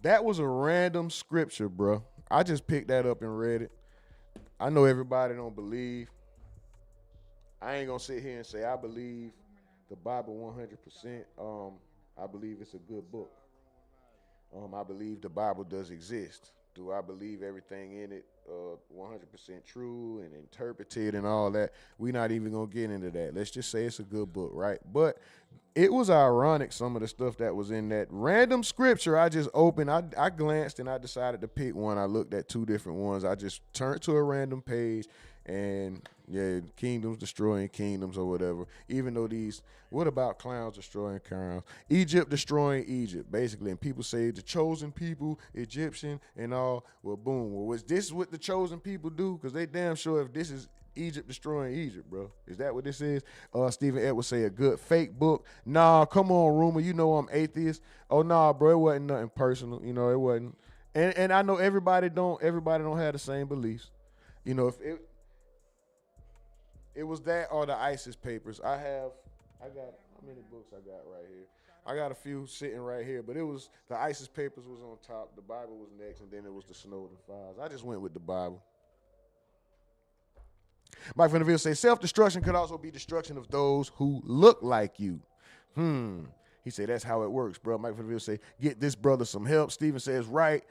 That was a random scripture, bro. I just picked that up and read it. I know everybody don't believe. I ain't gonna sit here and say I believe the Bible 100%. I believe it's a good book. I believe the Bible does exist. Do I believe everything in it 100% true and interpreted and all that? We're not even gonna get into that. Let's just say it's a good book, right? But it was ironic, some of the stuff that was in that random scripture. I just opened, I glanced and I decided to pick one. I looked at 2 different ones. I just turned to a random page and yeah, kingdoms destroying kingdoms or whatever. Even though what about clowns destroying clowns? Egypt destroying Egypt, basically. And people say the chosen people, Egyptian and all. Well, boom. Well, was this what the chosen people do? Because they damn sure if this is Egypt destroying Egypt, bro. Is that what this is? Stephen Edwards say a good fake book. Nah, come on, rumor. You know I'm atheist. Oh nah, bro, it wasn't nothing personal. You know, it wasn't. And I know everybody don't have the same beliefs. You know, if it was that or the ISIS papers. I got how many books I got right here? I got a few sitting right here, but it was the ISIS papers was on top, the Bible was next, and then it was the Snowden files. I just went with the Bible. Mike Van der Ville says, self-destruction could also be destruction of those who look like you. He said, that's how it works, bro. Mike Van der Ville say, get this brother some help. Steven says, right,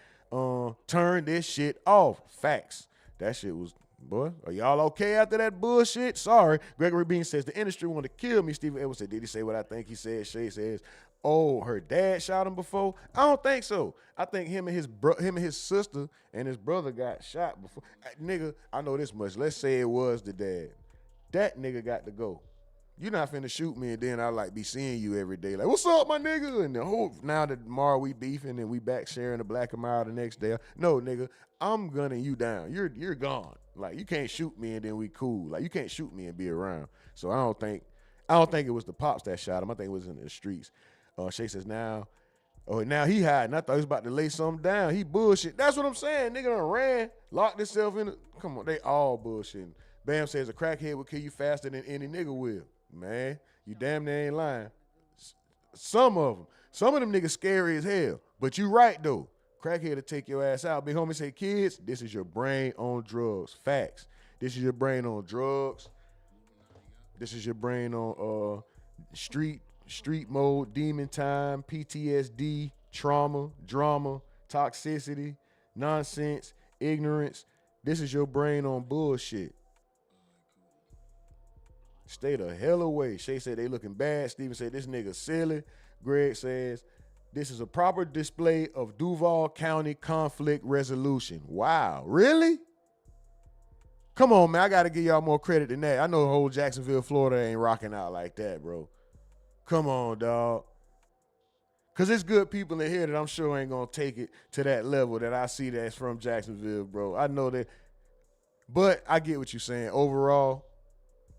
turn this shit off. Facts. That shit was, boy, are y'all okay after that bullshit? Sorry. Gregory Bean says, the industry want to kill me. Stephen Edwards said, did he say what I think he said? Shay says, oh, her dad shot him before? I don't think so. I think him and his sister and his brother got shot before. Nigga, I know this much. Let's say it was the dad. That nigga got to go. You're not finna shoot me and then I like be seeing you every day. Like, what's up, my nigga? And the whole, now that tomorrow we beefing and we back sharing the black and mild the next day. No, nigga, I'm gunning you down. You're gone. Like, you can't shoot me and then we cool. Like, you can't shoot me and be around. So I don't think it was the pops that shot him. I think it was in the streets. Shay says, now he hiding. I thought he was about to lay something down. He bullshit. That's what I'm saying. Nigga done ran, locked himself in. Come on, they all bullshitting. Bam says a crackhead will kill you faster than any nigga will. Man, you damn near ain't lying. Some of them niggas scary as hell. But you right though. Crackhead will take your ass out. Big homie say, kids, this is your brain on drugs. Facts. This is your brain on drugs. This is your brain on street mode, demon time, PTSD, trauma, drama, toxicity, nonsense, ignorance. This is your brain on bullshit. Stay the hell away. Shay said they looking bad. Steven said this nigga silly. Greg says this is a proper display of Duval County conflict resolution. Wow, really? Come on, man. I got to give y'all more credit than that. I know the whole Jacksonville, Florida ain't rocking out like that, bro. Come on, dog. Because it's good people in here that I'm sure ain't going to take it to that level that I see that's from Jacksonville, bro. I know that. But I get what you're saying. Overall,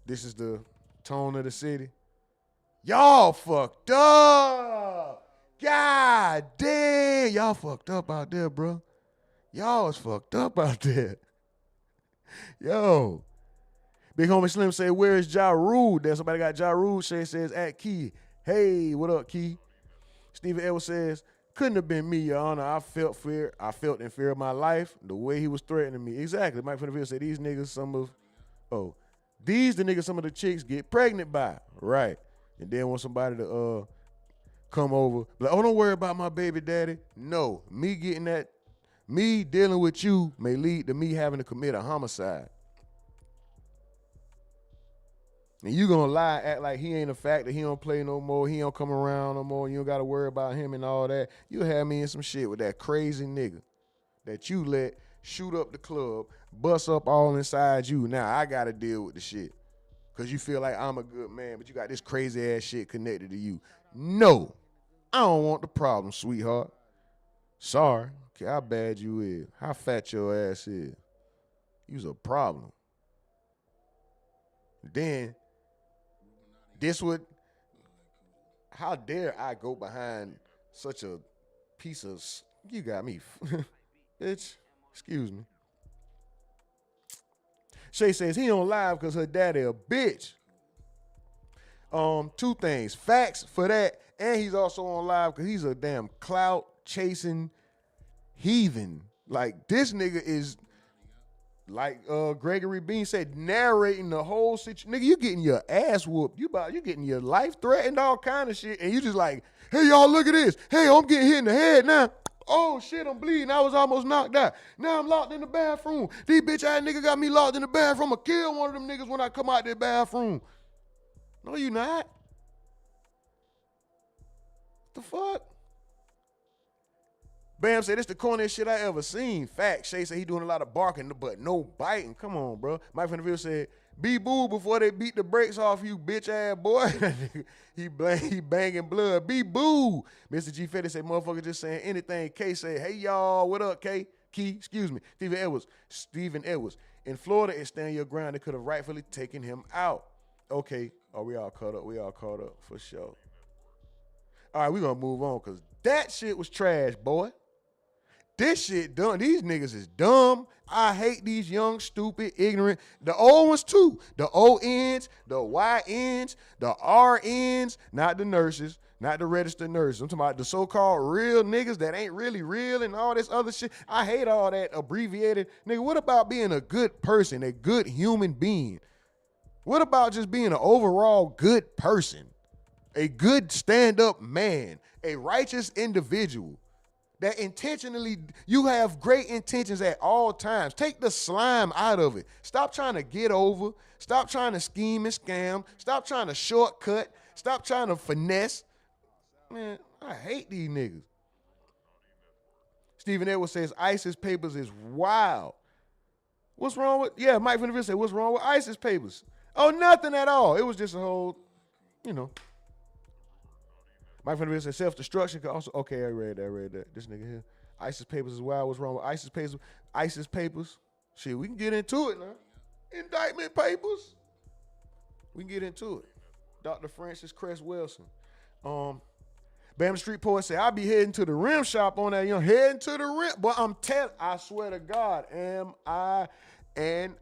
this is the tone of the city. Y'all fucked up. God damn. Y'all fucked up out there, bro. Y'all is fucked up out there. Yo. Big homie Slim say, where is Ja Rule? There somebody got Ja Rule. Shay says, at Key. Hey, what up, Key? Stephen Edwards says, couldn't have been me, Your Honor. I felt in fear of my life the way he was threatening me. Exactly. Mike Van der Ville said, these niggas some of the chicks get pregnant by. Right. And then want somebody to come over. Like, oh, don't worry about my baby daddy. No. Me dealing with you may lead to me having to commit a homicide. And you gonna lie, act like he ain't a factor, he don't play no more, he don't come around no more, you don't gotta worry about him and all that. You have me in some shit with that crazy nigga that you let shoot up the club, bust up all inside you. Now I gotta deal with the shit. Cause you feel like I'm a good man, but you got this crazy ass shit connected to you. No, I don't want the problem, sweetheart. Sorry, okay, how bad you is, how fat your ass is. You's a problem. Then, how dare I go behind such a piece of, you got me, bitch, excuse me. Shay says he on live because her daddy a bitch. 2 things, facts for that, and he's also on live because he's a damn clout chasing heathen. Like, this nigga is, like Gregory Bean said, narrating the whole situation. Nigga, you getting your ass whooped. You getting your life threatened, all kind of shit. And you just like, hey, y'all, look at this. Hey, I'm getting hit in the head now. Oh, shit, I'm bleeding. I was almost knocked out. Now I'm locked in the bathroom. These bitch-ass niggas got me locked in the bathroom. I'll kill one of them niggas when I come out their bathroom. No, you not. The fuck? Bam said, it's the corniest shit I ever seen. Fact. Shay said he doing a lot of barking, but no biting. Come on, bro. Mike from the Ville said, be boo before they beat the brakes off you, bitch ass boy. he banging blood. Be boo. Mr. G Fetty said, motherfucker just saying anything. K said, hey y'all, what up, K? Key, excuse me. Stephen Edwards. In Florida, it's stand your ground. They could have rightfully taken him out. Okay. Oh, we all caught up. We all caught up for sure. All right, we gonna move on because that shit was trash, boy. This shit dumb. These niggas is dumb. I hate these young, stupid, ignorant. The old ones too. The O-Ns, the Y-Ns, the R-Ns, not the nurses, not the registered nurses. I'm talking about the so-called real niggas that ain't really real and all this other shit. I hate all that abbreviated. Nigga, what about being a good person, a good human being? What about just being an overall good person? A good stand-up man, a righteous individual. That intentionally, you have great intentions at all times. Take the slime out of it. Stop trying to get over. Stop trying to scheme and scam. Stop trying to shortcut. Stop trying to finesse. Man, I hate these niggas. Stephen Edwards says ISIS papers is wild. What's wrong with, yeah, Mike from the Ville said, what's wrong with ISIS papers? Oh, nothing at all. It was just a whole, you know. Mike from the Ville said self-destruction could also, okay, I read that. This nigga here. ISIS papers is wild. What's wrong with ISIS papers? ISIS papers. Shit, we can get into it now. Indictment papers. We can get into it. Dr. Francis Cress Wilson. Bam Street Poet said, I'll be heading to the rim shop on that young. Heading to the rim. But I swear to God, I am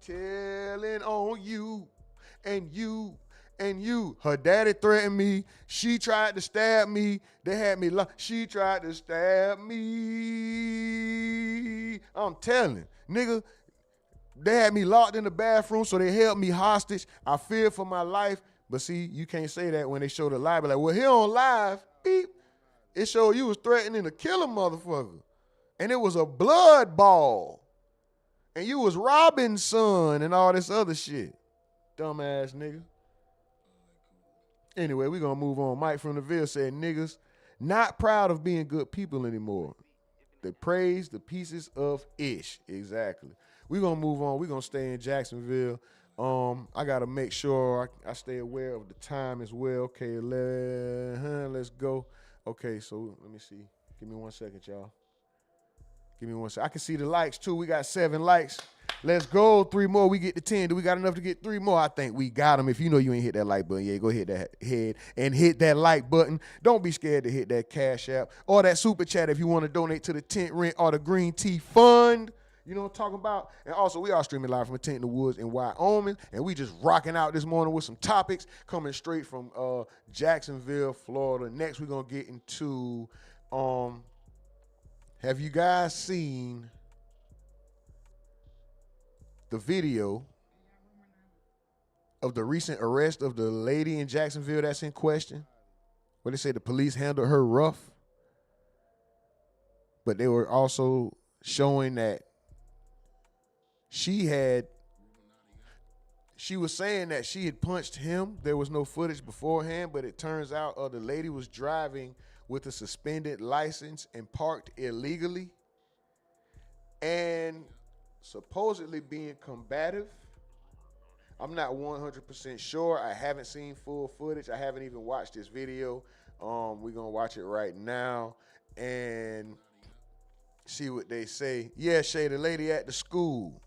telling on you and you. And you, her daddy threatened me. She tried to stab me. They had me she tried to stab me. I'm telling, nigga, they had me locked in the bathroom, so they held me hostage. I feared for my life. But see, you can't say that when they show the live. But like, well, here on live, beep, it showed you was threatening to kill a motherfucker. And it was a blood ball. And you was robbing son and all this other shit. Dumbass nigga. Anyway, we're going to move on. Mike from the Ville said, niggas not proud of being good people anymore. They praise the pieces of ish. Exactly. We're going to move on. We're going to stay in Jacksonville. I got to make sure I stay aware of the time as well. Okay, let's go. Okay, so let me see. Give me 1 second, y'all. Give me 1 second. I can see the likes, too. We got 7 likes. Let's go. 3 more. We get to 10. Do we got enough to get 3 more? I think we got them. If you know you ain't hit that like button, yeah, go hit that head and hit that like button. Don't be scared to hit that Cash App or that Super Chat if you want to donate to the Tent Rent or the Green Tea Fund. You know what I'm talking about? And also, we are streaming live from a tent in the woods in Wyoming, and we just rocking out this morning with some topics coming straight from Jacksonville, Florida. Next, we're going to get into, have you guys seen the video of the recent arrest of the lady in Jacksonville that's in question, where they say the police handled her rough, but they were also showing that she was saying that she had punched him. There was no footage beforehand, but it turns out the lady was driving with a suspended license and parked illegally and supposedly being combative. I'm not 100% sure. I haven't seen full footage. I haven't even watched this video. We're going to watch it right now and see what they say. Yeah, Shay, the lady at the school.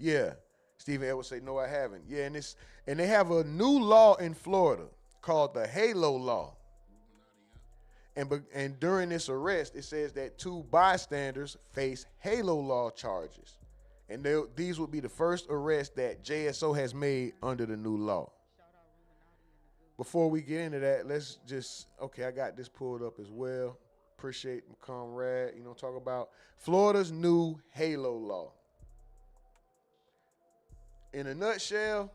Yeah. Stephen Edwards say, no, I haven't. Yeah, and they have a new law in Florida called the HALO law. And during this arrest, it says that 2 bystanders face HALO law charges. And these would be the first arrest that JSO has made under the new law. Before we get into that, let's just, okay, I got this pulled up as well. Appreciate my comrade. You know, talk about Florida's new HALO law. In a nutshell,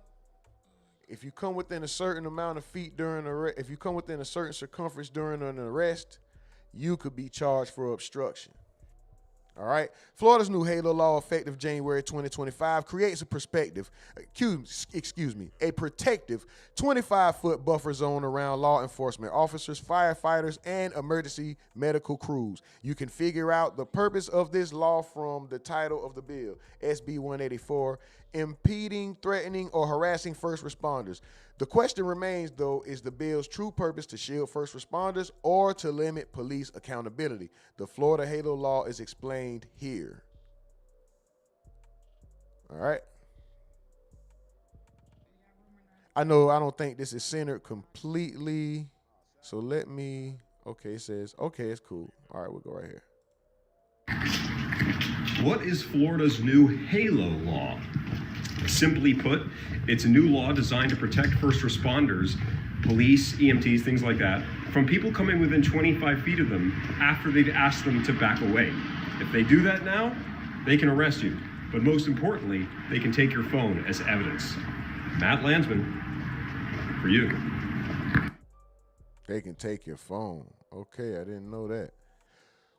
if you come within a certain amount of feet during if you come within a certain circumference during an arrest, you could be charged for obstruction. All right. Florida's new HALO law, effective January 2025, creates a protective 25-foot buffer zone around law enforcement officers, firefighters, and emergency medical crews. You can figure out the purpose of this law from the title of the bill, SB 184, impeding, threatening, or harassing first responders. The question remains, though, is the bill's true purpose to shield first responders or to limit police accountability? The Florida HALO law is explained here. All right. I know I don't think this is centered completely, so let me, okay, it says, okay, it's cool. All right, we'll go right here. What is Florida's new HALO law? Simply put, it's a new law designed to protect first responders, police, EMTs, things like that, from people coming within 25 feet of them after they've asked them to back away. If they do that now, they can arrest you. But most importantly, they can take your phone as evidence. Matt Landsman, for you. They can take your phone. Okay, I didn't know that.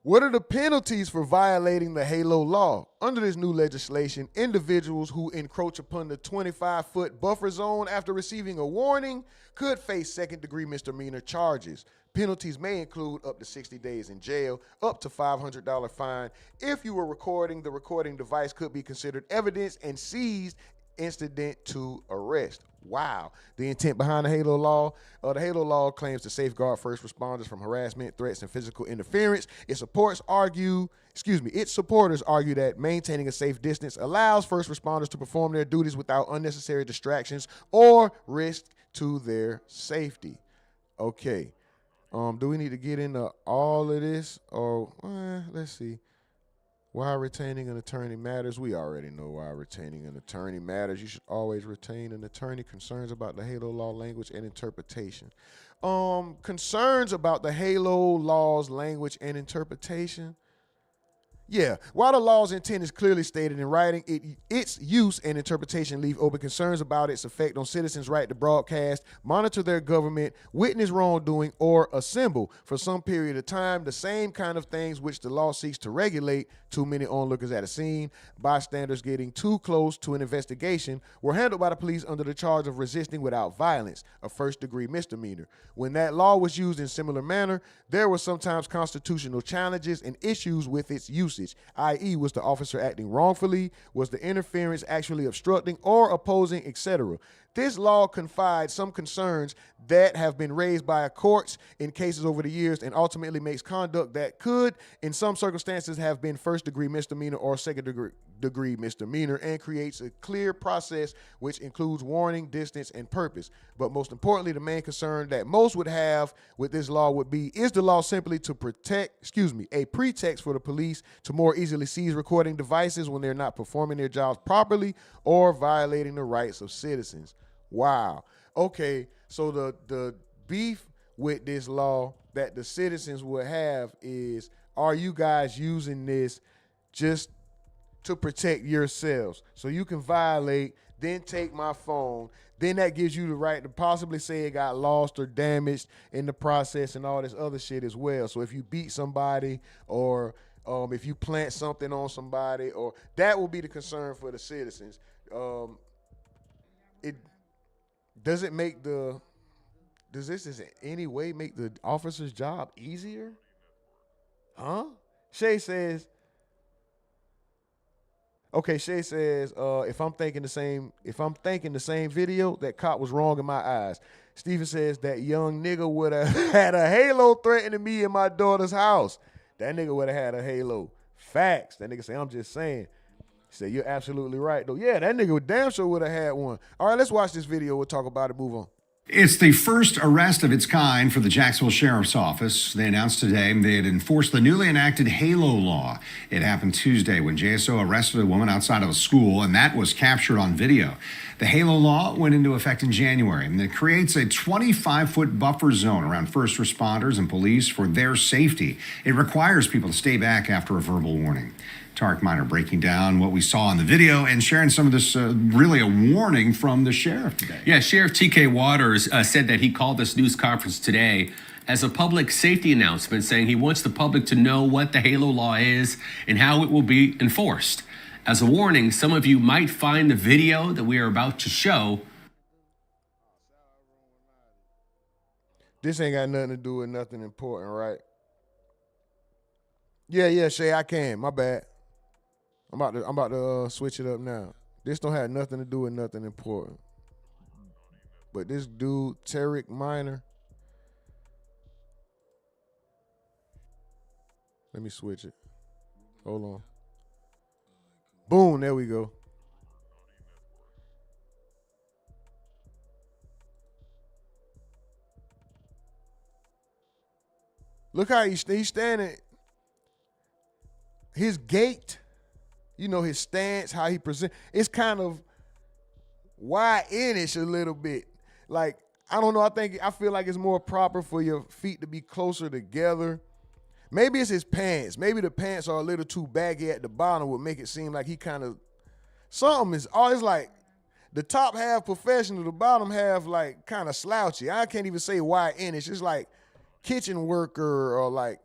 What are the penalties for violating the HALO law? Under this new legislation, individuals who encroach upon the 25-foot buffer zone after receiving a warning could face second-degree misdemeanor charges. Penalties may include up to 60 days in jail, up to $500 fine. If you were recording, the recording device could be considered evidence and seized incident to arrest. Wow. The intent behind the HALO law. The HALO law claims to safeguard first responders from harassment, threats, and physical interference. Its supporters argue that maintaining a safe distance allows first responders to perform their duties without unnecessary distractions or risk to their safety. Okay. Do we need to get into all of this? Or let's see. Why retaining an attorney matters. We already know why retaining an attorney matters. You should always retain an attorney. Concerns about the HALO law language and interpretation. Concerns about the HALO law's language and interpretation. Yeah, while the law's intent is clearly stated in writing, its use and interpretation leave open concerns about its effect on citizens' right to broadcast, monitor their government, witness wrongdoing, or assemble for some period of time the same kind of things which the law seeks to regulate. Too many onlookers at a scene, bystanders getting too close to an investigation, were handled by the police under the charge of resisting without violence, a first-degree misdemeanor. When that law was used in similar manner, there were sometimes constitutional challenges and issues with its usage, i.e. was the officer acting wrongfully, was the interference actually obstructing or opposing, etc. This law confides some concerns that have been raised by courts in cases over the years and ultimately makes conduct that could, in some circumstances, have been first-degree misdemeanor or second-degree misdemeanor and creates a clear process which includes warning, distance, and purpose. But most importantly, the main concern that most would have with this law would be, is the law simply to a pretext for the police to more easily seize recording devices when they're not performing their jobs properly or violating the rights of citizens? Wow. Okay, so the beef with this law that the citizens would have is, are you guys using this just to protect yourselves? So you can violate, then take my phone, then that gives you the right to possibly say it got lost or damaged in the process and all this other shit as well. So if you beat somebody or if you plant something on somebody, or that will be the concern for the citizens. Does this in any way make the officer's job easier? Huh? Shay says, if I'm thinking the same video, that cop was wrong in my eyes. Steven says that young nigga would have had a HALO threatening me in my daughter's house. That nigga would have had a HALO. Facts. That nigga say, I'm just saying. He said, you're absolutely right, though. Yeah, that nigga would damn sure would have had one. All right, let's watch this video. We'll talk about it. Move on. It's the first arrest of its kind for the Jacksonville Sheriff's Office. They announced today they had enforced the newly enacted HALO law. It happened Tuesday when JSO arrested a woman outside of a school, and that was captured on video. The HALO law went into effect in January, and it creates a 25-foot buffer zone around first responders and police for their safety. It requires people to stay back after a verbal warning. Tarek Miner breaking down what we saw in the video and sharing some of this, really a warning from the sheriff today. Yeah, Sheriff T.K. Waters said that he called this news conference today as a public safety announcement saying he wants the public to know what the HALO law is and how it will be enforced. As a warning, some of you might find the video that we are about to show. This ain't got nothing to do with nothing important, right? Yeah, Shay, I can. My bad. I'm about to switch it up now. This don't have nothing to do with nothing important. But this dude, Tarek Minor. Let me switch it. Hold on. Boom, there we go. Look how he's standing. His gait, you know, his stance, how he presents, it's kind of wide-ish a little bit. Like, I don't know, I feel like it's more proper for your feet to be closer together. Maybe it's his pants. Maybe the pants are a little too baggy at the bottom, would make it seem like he kind of, something is, it's like the top half professional, the bottom half like kind of slouchy. I can't even say wide-ish. It's just like kitchen worker or like,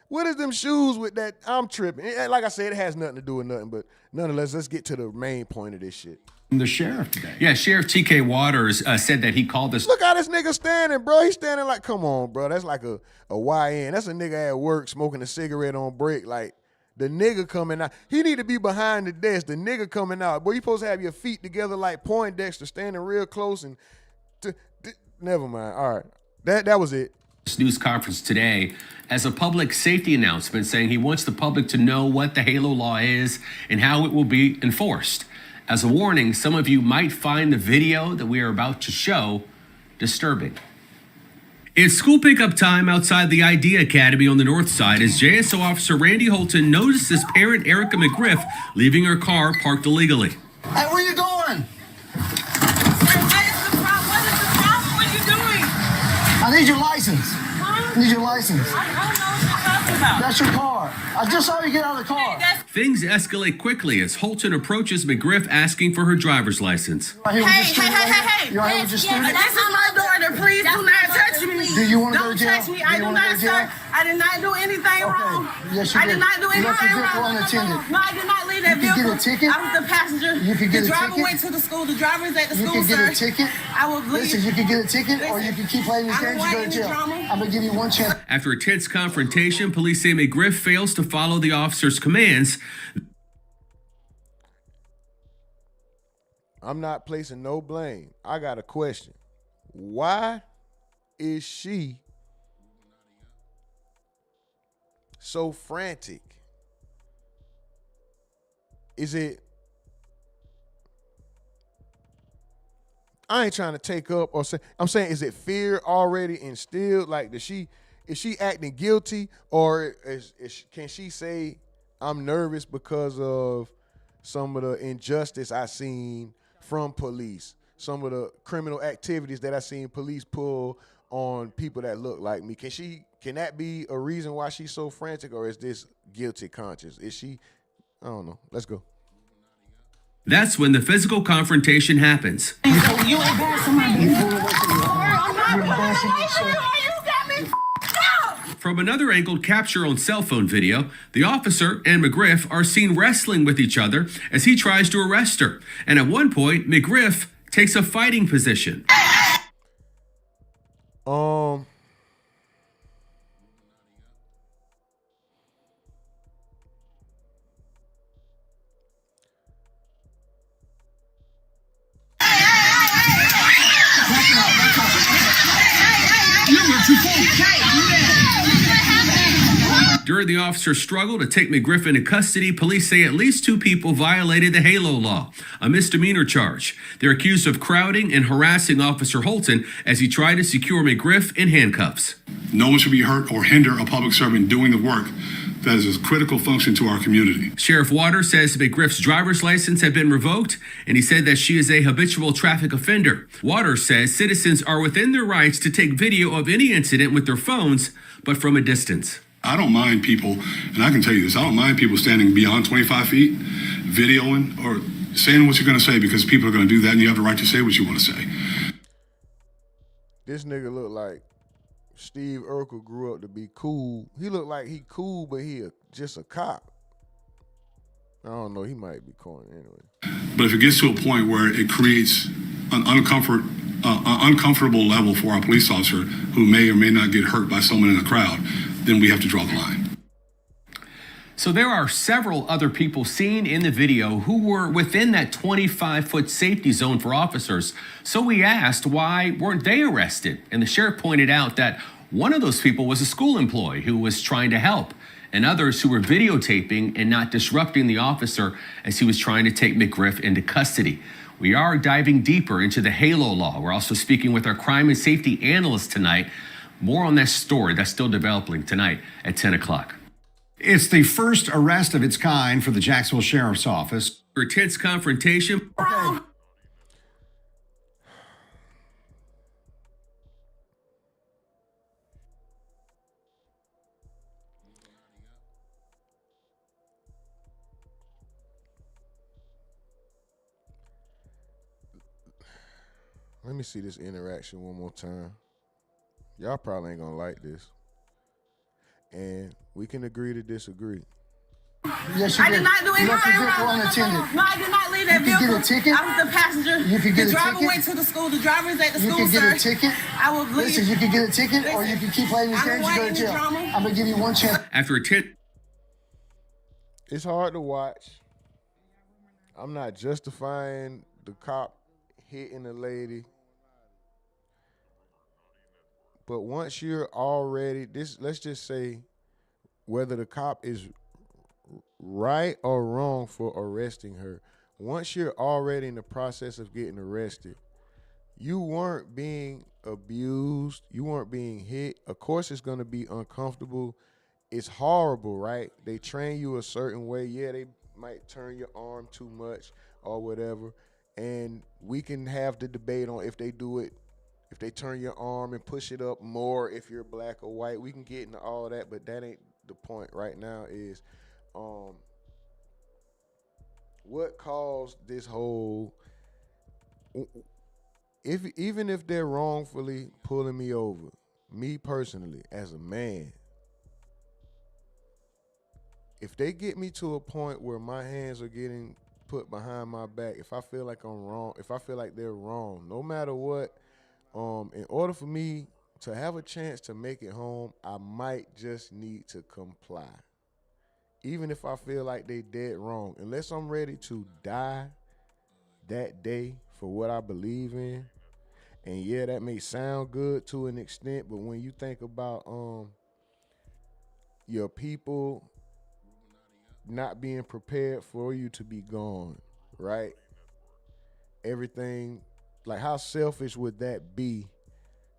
what is them shoes with that? I'm tripping. Like I said, it has nothing to do with nothing, but nonetheless, let's get to the main point of this shit. The sheriff today. Yeah, Sheriff T.K. Waters said that he called this. Look how this nigga standing, bro. He's standing like, come on, bro. That's like a YN. That's a nigga at work smoking a cigarette on break. Like, the nigga coming out. He need to be behind the desk. The nigga coming out. Boy, you supposed to have your feet together like Poindexter, standing real close and... never mind. All right. That was it. News conference today as a public safety announcement saying he wants the public to know what the HALO law is and how it will be enforced. As a warning, some of you might find the video that we are about to show disturbing. It's school pickup time outside the ID Academy on the north side as JSO officer Randy Holton notices parent Erica McGriff leaving her car parked illegally. Hey, where you going? What is the problem? What are you doing? I need your license. Huh? I need your license. I don't know what you're talking about. That's your car. I just saw you get out of the car. Things escalate quickly as Holton approaches McGriff asking for her driver's license. Right here with your student right here? You right here with your student? This is my daughter. Please do not touch me. Do you want to go Don't to jail? touch me. I do not, sir. I did not do anything wrong. Yes, you I did. did not do You left anything your vehicle wrong. unattended. No, I did not leave that You can vehicle. get a ticket? I was the passenger. You can get the a driver ticket? went to the school. The driver is at the You school, can get sir. a ticket? I will leave. Listen, you can get a ticket or you can keep playing these I don't games and go to want jail. any drama. I'm going to give you one chance. After a tense confrontation, police say McGriff fails to follow the officer's commands. I'm not placing no blame. I got a question. Why is she so frantic? Is it... I ain't trying to take up or say... I'm saying, is it fear already instilled? Like, is she acting guilty? Or can she say, I'm nervous because of some of the injustice I seen from police, some of the criminal activities that I seen police pull on people that look like me? Can that be a reason why she's so frantic, or is this guilty conscience? Is she, I don't know. Let's go. That's when the physical confrontation happens. You embarrassing my You got me up. From another angle capture on cell phone video, the officer and McGriff are seen wrestling with each other as he tries to arrest her. And at one point, McGriff takes a fighting position. During the officer's struggle to take McGriff into custody, police say at least 2 people violated the HALO law, a misdemeanor charge. They're accused of crowding and harassing Officer Holton as he tried to secure McGriff in handcuffs. No one should be hurt or hinder a public servant doing the work that is a critical function to our community. Sheriff Waters says McGriff's driver's license had been revoked, and he said that she is a habitual traffic offender. Waters says citizens are within their rights to take video of any incident with their phones, but from a distance. I don't mind people, and I can tell you this, I don't mind people standing beyond 25 feet, videoing or saying what you're going to say, because people are going to do that, and you have the right to say what you want to say. This nigga look like Steve Urkel grew up to be cool. He looked like he cool, but just a cop. I don't know. He might be corny anyway. But if it gets to a point where it creates an uncomfortable level for our police officer who may or may not get hurt by someone in the crowd, then we have to draw the line. So there are several other people seen in the video who were within that 25-foot safety zone for officers. So we asked, why weren't they arrested? And the sheriff pointed out that one of those people was a school employee who was trying to help, and others who were videotaping and not disrupting the officer as he was trying to take McGriff into custody. We are diving deeper into the HALO law. We're also speaking with our crime and safety analyst tonight. More on that story that's still developing tonight at 10 o'clock. It's the first arrest of its kind for the Jacksonville Sheriff's Office. For intense confrontation. Okay. Let me see this interaction one more time. Y'all probably ain't gonna like this. And we can agree to disagree. Yes, you I did not do anything left your vehicle wrong. unattended. No, I did not leave that You can vehicle. get a ticket. I was the passenger. You can get the a driver ticket. went to the school. The driver is at the You school, can get sir. a ticket. I will leave. Listen, you can get a ticket, or you can keep playing this I game. don't You go want to any jail. drama. I'm gonna give you one chance. After a tent. It's hard to watch. I'm not justifying the cop hitting the lady. But once you're already let's just say whether the cop is right or wrong for arresting her. Once you're already in the process of getting arrested, you weren't being abused, you weren't being hit. Of course it's going to be uncomfortable. It's horrible, right? They train you a certain way. Yeah, they might turn your arm too much or whatever. And we can have the debate on if they do it, if they turn your arm and push it up more, if you're black or white. We can get into all that, but that ain't the point right now. Is what caused this whole, even if they're wrongfully pulling me over, me personally as a man, if they get me to a point where my hands are getting put behind my back, if I feel like I'm wrong, if I feel like they're wrong, no matter what, in order for me to have a chance to make it home, I might just need to comply. Even if I feel like they dead wrong, unless I'm ready to die that day for what I believe in. And yeah, that may sound good to an extent, but when you think about your people not being prepared for you to be gone, right? Everything, like how selfish would that be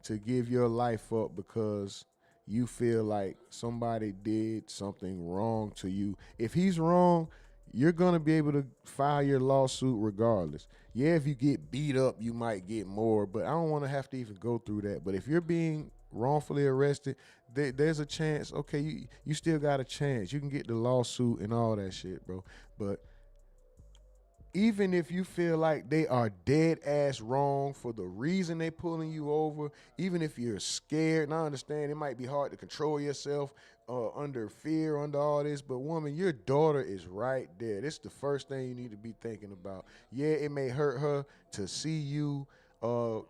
to give your life up because you feel like somebody did something wrong to you? If he's wrong, you're going to be able to file your lawsuit regardless. Yeah, if you get beat up, you might get more, but I don't want to have to even go through that. But if you're being wrongfully arrested, there's a chance, okay, you still got a chance. You can get the lawsuit and all that shit, bro. But even if you feel like they are dead ass wrong for the reason they pulling you over, even if you're scared, and I understand it might be hard to control yourself under fear, under all this, but woman, your daughter is right there. This is the first thing you need to be thinking about. Yeah, it may hurt her to see you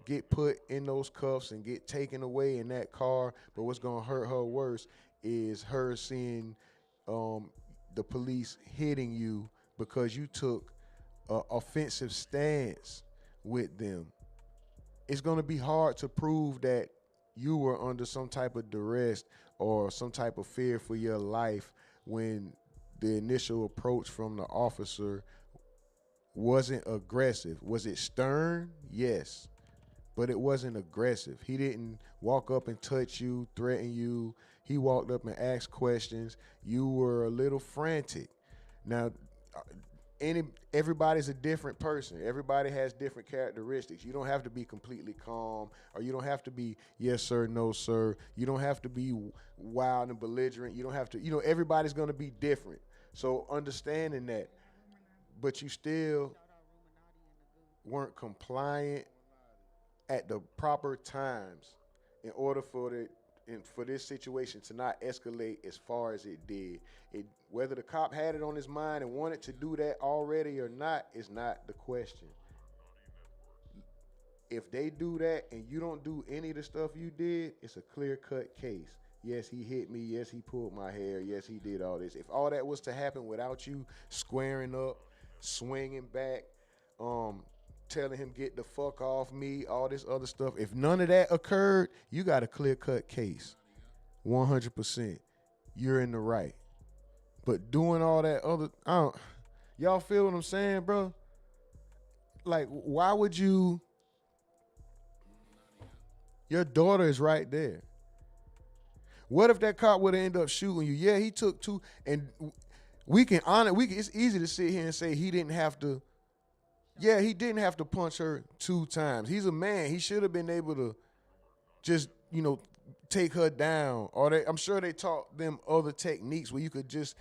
get put in those cuffs and get taken away in that car, but what's gonna hurt her worse is her seeing the police hitting you because you took offensive stance with them. It's going to be hard to prove that you were under some type of duress or some type of fear for your life when the initial approach from the officer wasn't aggressive. Was it stern? Yes, but it wasn't aggressive. He didn't walk up and touch you, threaten you. He walked up and asked questions. You were a little frantic. Now, everybody's a different person. Everybody has different characteristics. You don't have to be completely calm, or you don't have to be yes sir, no sir. You don't have to be wild and belligerent. You don't have to, everybody's going to be different. So understanding that, but you still weren't compliant at the proper times in order for and for this situation to not escalate as far as it did. Whether the cop had it on his mind and wanted to do that already or not is not the question. If they do that and you don't do any of the stuff you did, it's a clear-cut case. Yes, he hit me. Yes, he pulled my hair. Yes, he did all this. If all that was to happen without you squaring up, swinging back, telling him get the fuck off me, all this other stuff, if none of that occurred, you got a clear-cut case. 100%. You're in the right. But doing all that other, y'all feel what I'm saying, bro? Like, why would you? Your daughter is right there. What if that cop would have ended up shooting you? Yeah, he took two, and we can honor. It's easy to sit here and say he didn't have to. Yeah, he didn't have to punch her 2 times. He's a man. He should have been able to just, take her down. Or I'm sure they taught them other techniques where you could just,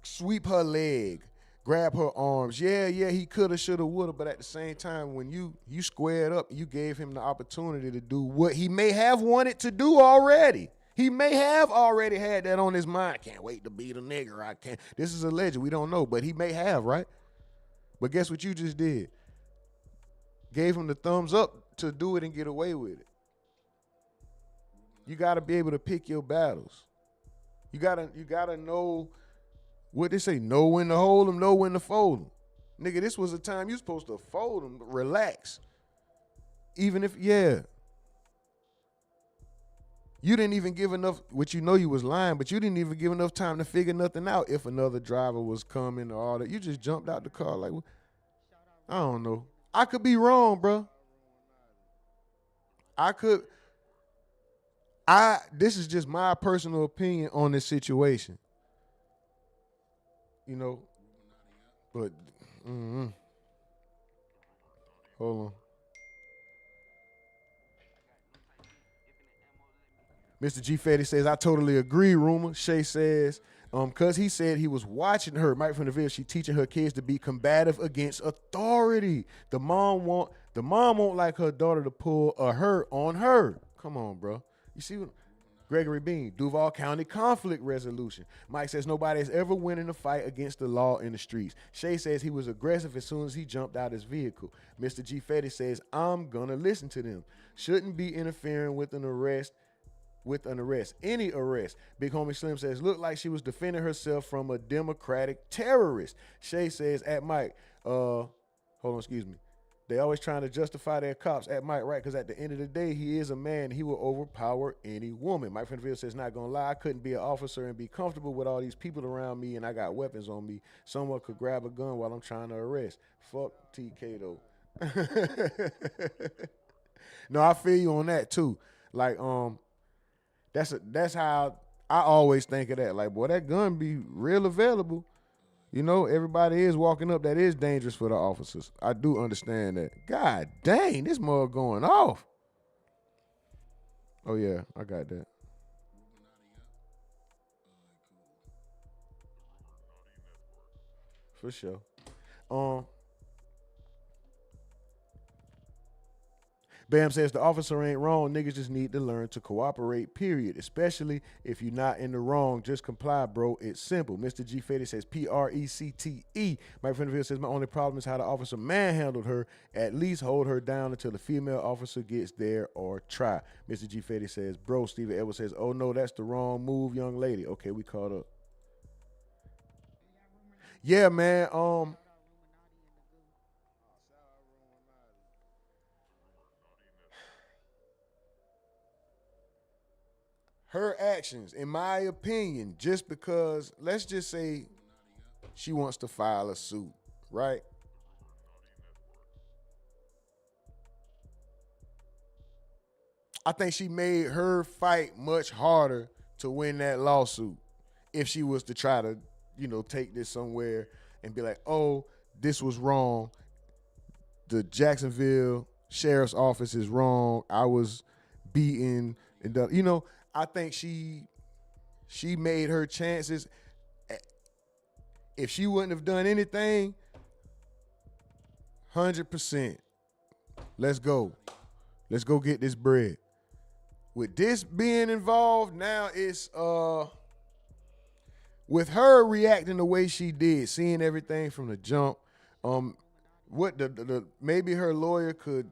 sweep her leg, grab her arms. Yeah, he coulda, shoulda, woulda. But at the same time, when you squared up, you gave him the opportunity to do what he may have wanted to do already. He may have already had that on his mind. Can't wait to beat a nigger. I can't. This is alleged. We don't know, but he may have, right? But guess what you just did? Gave him the thumbs up to do it and get away with it. You got to be able to pick your battles. You gotta know what they say. Know when to hold them, know when to fold them. Nigga, this was a time you supposed to fold them, relax. Even if, You didn't even give enough, which you was lying, but you didn't even give enough time to figure nothing out if another driver was coming or all that. You just jumped out the car like, I don't know. I could be wrong, bro. This is just my personal opinion on this situation. But, hold on. Mr. G. Fetty says, I totally agree, Rumor. Shay says, because he said he was watching her, Mike from the Ville, she teaching her kids to be combative against authority. The mom won't like her daughter to pull a her on her. Come on, bro. You see what? Gregory Bean, Duval County conflict resolution. Mike says nobody has ever won in a fight against the law in the streets. Shay says he was aggressive as soon as he jumped out his vehicle. Mr. G. Fetty says, I'm gonna listen to them. Shouldn't be interfering with an arrest. Any arrest. Big Homie Slim says, looked like she was defending herself from a Democratic terrorist. Shay says, at Mike, they always trying to justify their cops at Mike, right? Because at the end of the day, he is a man. He will overpower any woman. Mike from the Ville says, not gonna lie, I couldn't be an officer and be comfortable with all these people around me and I got weapons on me. Someone could grab a gun while I'm trying to arrest. Fuck TK though. No, I feel you on that too. Like, that's how I always think of that. Like, boy, that gun be real available. Everybody is walking up. That is dangerous for the officers. I do understand that. God dang, this mug going off. Oh, yeah, I got that. For sure. Bam says the officer ain't wrong. Niggas just need to learn to cooperate, period. Especially if you're not in the wrong. Just comply, bro. It's simple. Mr. G. Fetty says PRECTE. Mike Fenderville says my only problem is how the officer manhandled her. At least hold her down until the female officer gets there or try. Mr. G. Fetty says, bro. Steven Edwards says, oh no, that's the wrong move, young lady. Okay, we caught up. Yeah, man. Her actions, in my opinion, just because, let's just say she wants to file a suit, right? I think she made her fight much harder to win that lawsuit if she was to try to, take this somewhere and be like, oh, this was wrong. The Jacksonville Sheriff's Office is wrong. I was beaten and I think she made her chances. If she wouldn't have done anything, 100%. Let's go. Let's go get this bread. with this being involved, now it's with her reacting the way she did, seeing everything from the jump. What the maybe her lawyer could,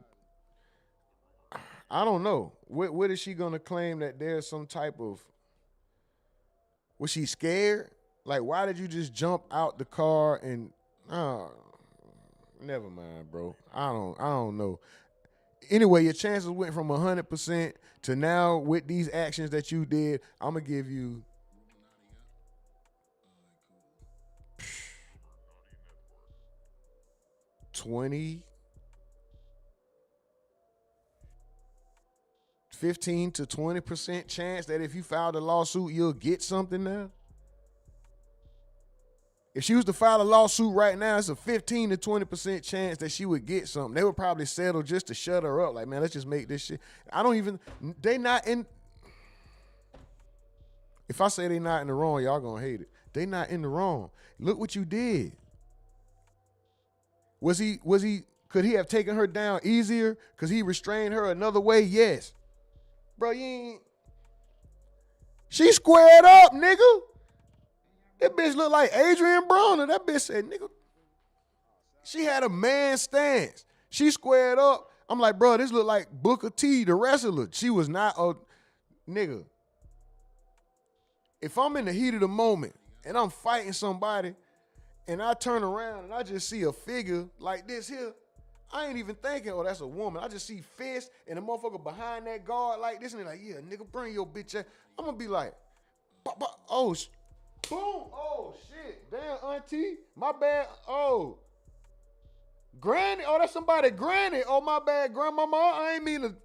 I don't know. What is she gonna claim that there's some type of, was she scared? Like, why did you just jump out the car and never mind, bro. I don't know. Anyway, your chances went from 100% to now with these actions that you did, I'm gonna give you 15 to 20% chance that if you filed a lawsuit, you'll get something now. If she was to file a lawsuit right now, it's a 15 to 20% chance that she would get something. They would probably settle just to shut her up. Like, man, let's just make this shit. They not in. If I say they not in the wrong, y'all gonna hate it. They not in the wrong. Look what you did. Could he have taken her down easier? Because he restrained her another way? Yes. Bro, she squared up, nigga. That bitch looked like Adrian Bronner. That bitch said, nigga, she had a man stance. She squared up. I'm like, bro, this look like Booker T, the wrestler. She was not a nigga. If I'm in the heat of the moment and I'm fighting somebody and I turn around and I just see a figure like this here, I ain't even thinking, oh, that's a woman. I just see fist and a motherfucker behind that guard like this, and they're like, yeah, nigga, bring your bitch ass. I'm gonna be like, oh, boom, oh, shit, damn, auntie, my bad, oh, granny, oh, that's somebody, granny, oh, my bad, grandmama, I ain't mean to,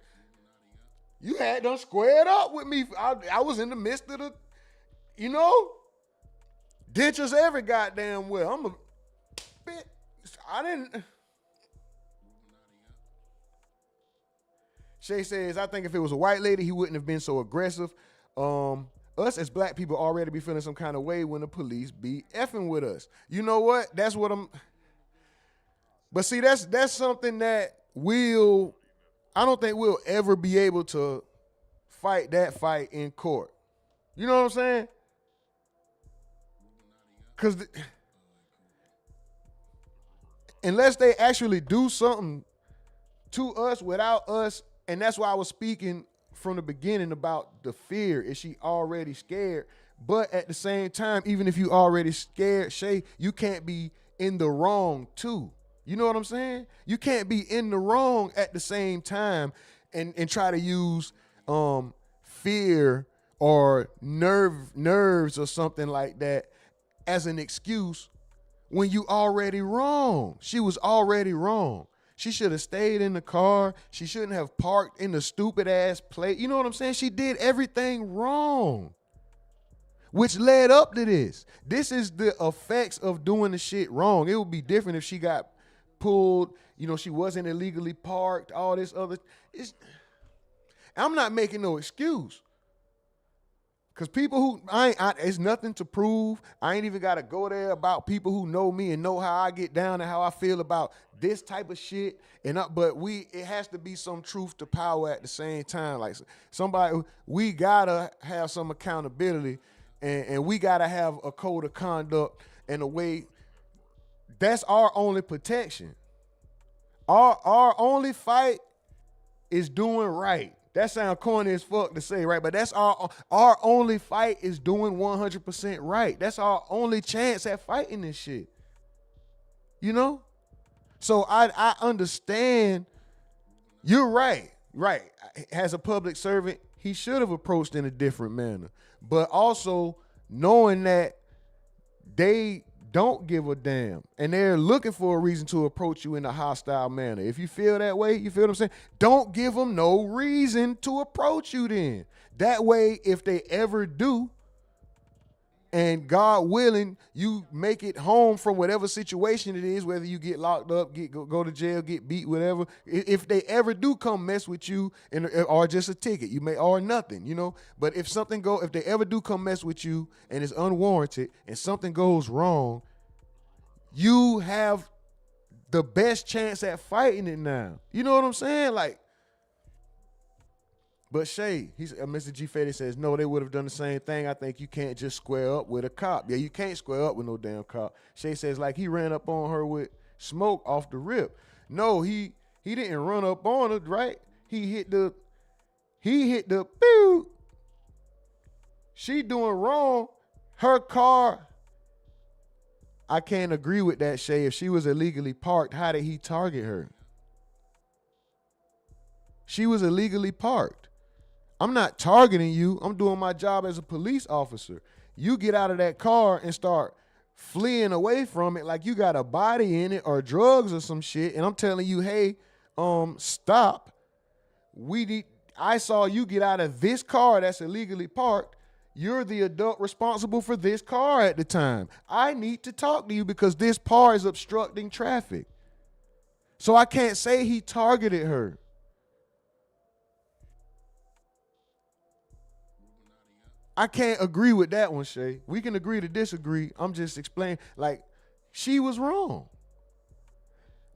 you had done squared up with me. I was in the midst of the, dentures every goddamn well. I'm a bit, I didn't. Shay says, I think if it was a white lady, he wouldn't have been so aggressive. Us as black people already be feeling some kind of way when the police be effing with us. You know what? That's what I'm. But see, that's something that I don't think we'll ever be able to fight that fight in court. You know what I'm saying? Because unless they actually do something to us without us, and that's why I was speaking from the beginning about the fear. Is she already scared? But at the same time, even if you already scared, Shay, you can't be in the wrong too. You know what I'm saying? You can't be in the wrong at the same time and try to use fear or nerves or something like that as an excuse when you already wrong. She was already wrong. She should have stayed in the car. She shouldn't have parked in the stupid ass place. You know what I'm saying? She did everything wrong, which led up to this. This is the effects of doing the shit wrong. It would be different if she got pulled, she wasn't illegally parked, all this other. I'm not making no excuse. Because people who, it's nothing to prove. I ain't even got to go there about people who know me and know how I get down and how I feel about this type of shit. But it has to be some truth to power at the same time. Like we got to have some accountability and we got to have a code of conduct and a way. That's our only protection. Our only fight is doing right. That sounds corny as fuck to say, right? But that's our only fight is doing 100% right. That's our only chance at fighting this shit. So I understand. You're right. Right. As a public servant, he should have approached in a different manner. But also knowing that they don't give a damn and they're looking for a reason to approach you in a hostile manner. If you feel that way, you feel what I'm saying? Don't give them no reason to approach you then. That way, if they ever do, and God willing, you make it home from whatever situation it is, whether you get locked up, go to jail, get beat, whatever. If they ever do come mess with you, or just a ticket, you may, or nothing, But if they ever do come mess with you and it's unwarranted and something goes wrong, you have the best chance at fighting it now. You know what I'm saying? Like, But Shay, Mr. G. Fetty says, no, they would have done the same thing. I think you can't just square up with a cop. Yeah, you can't square up with no damn cop. Shay says, like, he ran up on her with smoke off the rip. No, he didn't run up on her, right? He hit the pew. She doing wrong. Her car, I can't agree with that, Shay. If she was illegally parked, how did he target her? She was illegally parked. I'm not targeting you. I'm doing my job as a police officer. You get out of that car and start fleeing away from it like you got a body in it or drugs or some shit. And I'm telling you, hey, stop. I saw you get out of this car that's illegally parked. You're the adult responsible for this car at the time. I need to talk to you because this car is obstructing traffic. So I can't say he targeted her. I can't agree with that one, Shay. We can agree to disagree. I'm just explaining, like, she was wrong.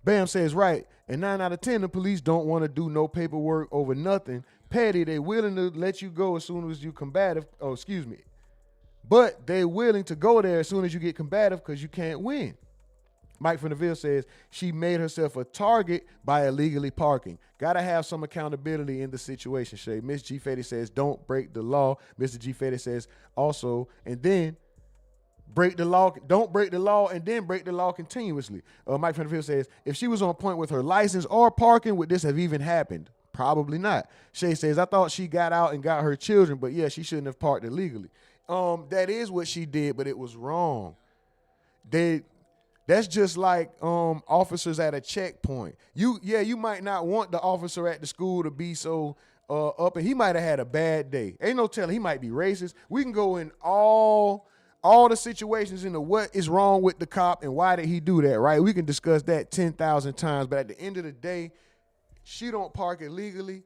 Bam says, right, and 9 out of 10, the police don't want to do no paperwork over nothing. Petty, they willing to let you go as soon as you combative. Oh, excuse me. But they willing to go there as soon as you get combative because you can't win. Mike from the Ville says, she made herself a target by illegally parking. Gotta have some accountability in the situation, Shay. Miss G. Fetty says, don't break the law. Mr. G. Fetty says, also, and then break the law. Don't break the law and then break the law continuously. Mike from the Ville says, if she was on point with her license or parking, would this have even happened? Probably not. Shay says, I thought she got out and got her children, but yeah, she shouldn't have parked illegally. That is what she did, but it was wrong. That's just like officers at a checkpoint. You might not want the officer at the school to be so up, and he might have had a bad day. Ain't no telling, he might be racist. We can go in all the situations into what is wrong with the cop and why did he do that, right? We can discuss that 10,000 times, but at the end of the day, she don't park illegally.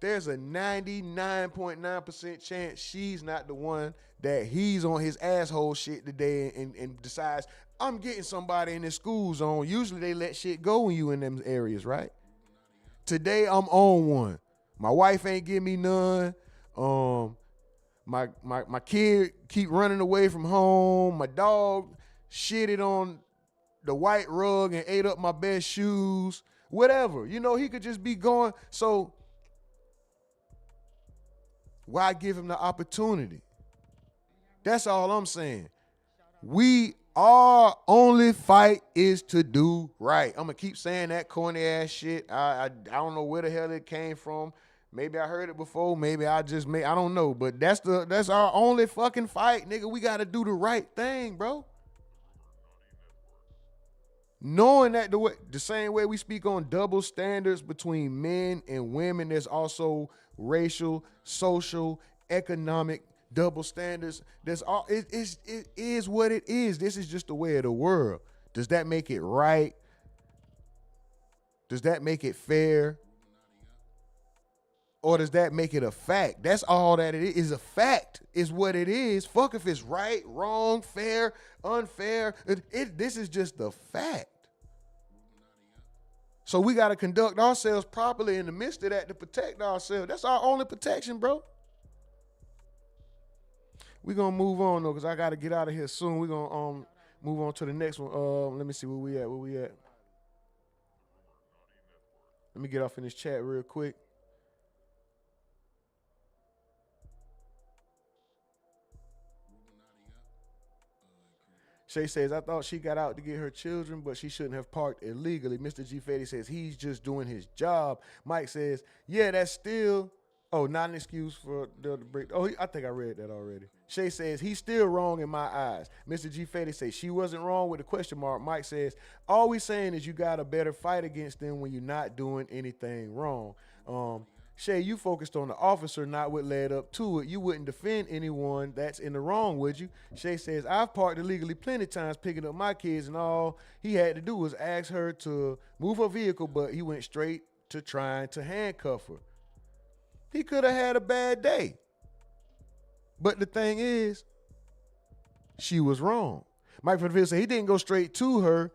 There's a 99.9% chance she's not the one that he's on his asshole shit today and decides, I'm getting somebody in this school zone. Usually they let shit go when you in them areas, right? Today I'm on one. My wife ain't give me none. My kid keep running away from home. My dog shitted on the white rug and ate up my best shoes. Whatever. You know, he could just be going. So why give him the opportunity? That's all I'm saying. Our only fight is to do right. I'm gonna keep saying that corny ass shit. I don't know where the hell it came from. Maybe I heard it before. Maybe I don't know. But that's our only fucking fight, nigga. We gotta do the right thing, bro. Knowing that the same way we speak on double standards between men and women, there's also racial, social, economic double standards. It is what it is. This is just the way of the world. Does that make it right? Does that make it fair? Or does that make it a fact? That's all that it is. A fact is what it is. Fuck if it's right, wrong, fair, unfair. This is just the fact. So we got to conduct ourselves properly in the midst of that to protect ourselves. That's our only protection, bro. We're going to move on, though, because I got to get out of here soon. We're going to move on to the next one. Let me see where we at. Let me get off in this chat real quick. Shay says, I thought she got out to get her children, but she shouldn't have parked illegally. Mr. G. Fetty says, he's just doing his job. Mike says, yeah, that's still, not an excuse for the break. I think I read that already. Shay says, he's still wrong in my eyes. Mr. G. Fetty says, she wasn't wrong with a question mark. Mike says, all we saying is you got a better fight against them when you're not doing anything wrong. Shay, you focused on the officer, not what led up to it. You wouldn't defend anyone that's in the wrong, would you? Shay says, I've parked illegally plenty of times picking up my kids, and all he had to do was ask her to move her vehicle, but he went straight to trying to handcuff her. He could have had a bad day. But the thing is, she was wrong. Mike from the Ville said he didn't go straight to her.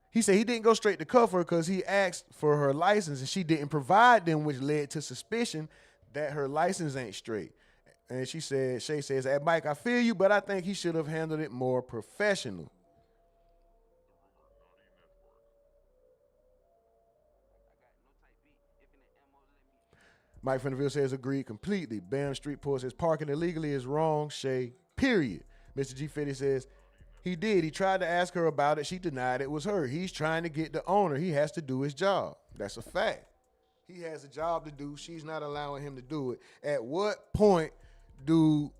He said he didn't go straight to cuff her because he asked for her license and she didn't provide them, which led to suspicion. that her license ain't straight. And Shay says, hey, Mike, I feel you, but I think he should have handled it more professional. Mike Fenderville says, agreed completely. Bam Street Poor says, parking illegally is wrong, Shay, period. Mr. G. Fitty says, he did. He tried to ask her about it. She denied it was her. He's trying to get the owner. He has to do his job. That's a fact. He has a job to do. She's not allowing him to do it. At what point do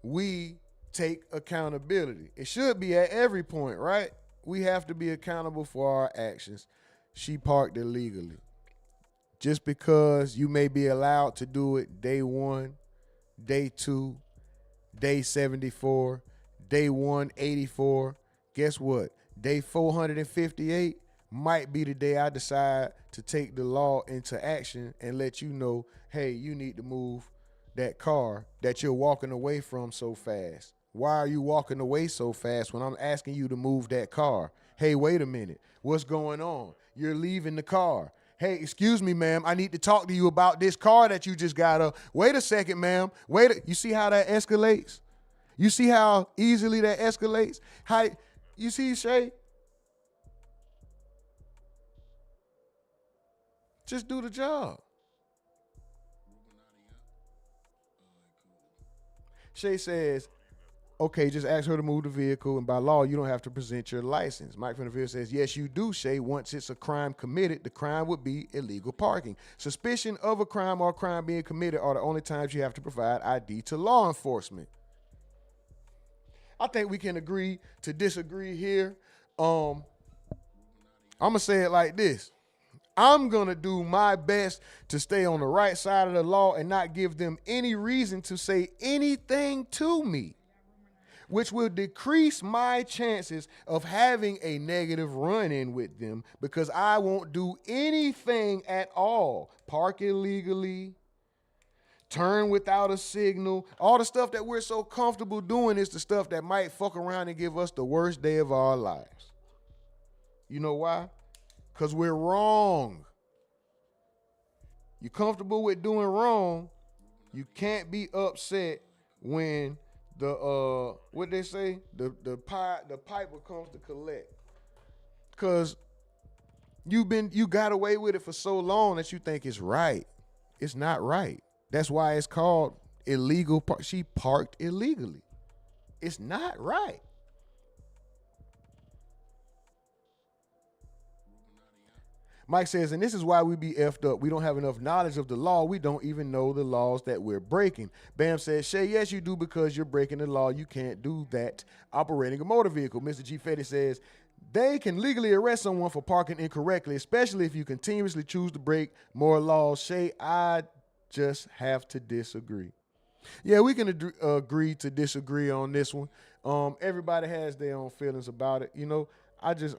we take accountability? It should be at every point, right? We have to be accountable for our actions. She parked illegally. Just because you may be allowed to do it day 1, day 2, day 74, day 184, guess what? Day 458 might be the day I decide to take the law into action and let you know, hey, you need to move that car that you're walking away from so fast. Why are you walking away so fast when I'm asking you to move that car? Hey, wait a minute. What's going on? You're leaving the car. Hey, excuse me, ma'am. I need to talk to you about this car that you just got up. Wait a second, ma'am. You see how that escalates? You see how easily that escalates? You see, Shay? Just do the job. Shay says, okay, just ask her to move the vehicle, and by law, you don't have to present your license. Mike Fenderville says, yes, you do, Shay. Once it's a crime committed, the crime would be illegal parking. Suspicion of a crime or crime being committed are the only times you have to provide ID to law enforcement. I think we can agree to disagree here. I'm going to say it like this. I'm going to do my best to stay on the right side of the law and not give them any reason to say anything to me, which will decrease my chances of having a negative run-in with them because I won't do anything at all. Park illegally, turn without a signal. All the stuff that we're so comfortable doing is the stuff that might fuck around and give us the worst day of our lives. You know why? Because we're wrong. You're comfortable with doing wrong. You can't be upset when what they say? The piper comes to collect. Because you got away with it for so long that you think it's right. It's not right. That's why it's called illegal. She parked illegally. It's not right. Mike says, and this is why we be effed up. We don't have enough knowledge of the law. We don't even know the laws that we're breaking. Bam says, Shay, yes, you do because you're breaking the law. You can't do that operating a motor vehicle. Mr. G. Fetty says, they can legally arrest someone for parking incorrectly, especially if you continuously choose to break more laws. Shay, I just have to disagree. Yeah, we can agree to disagree on this one. Everybody has their own feelings about it. You know, I just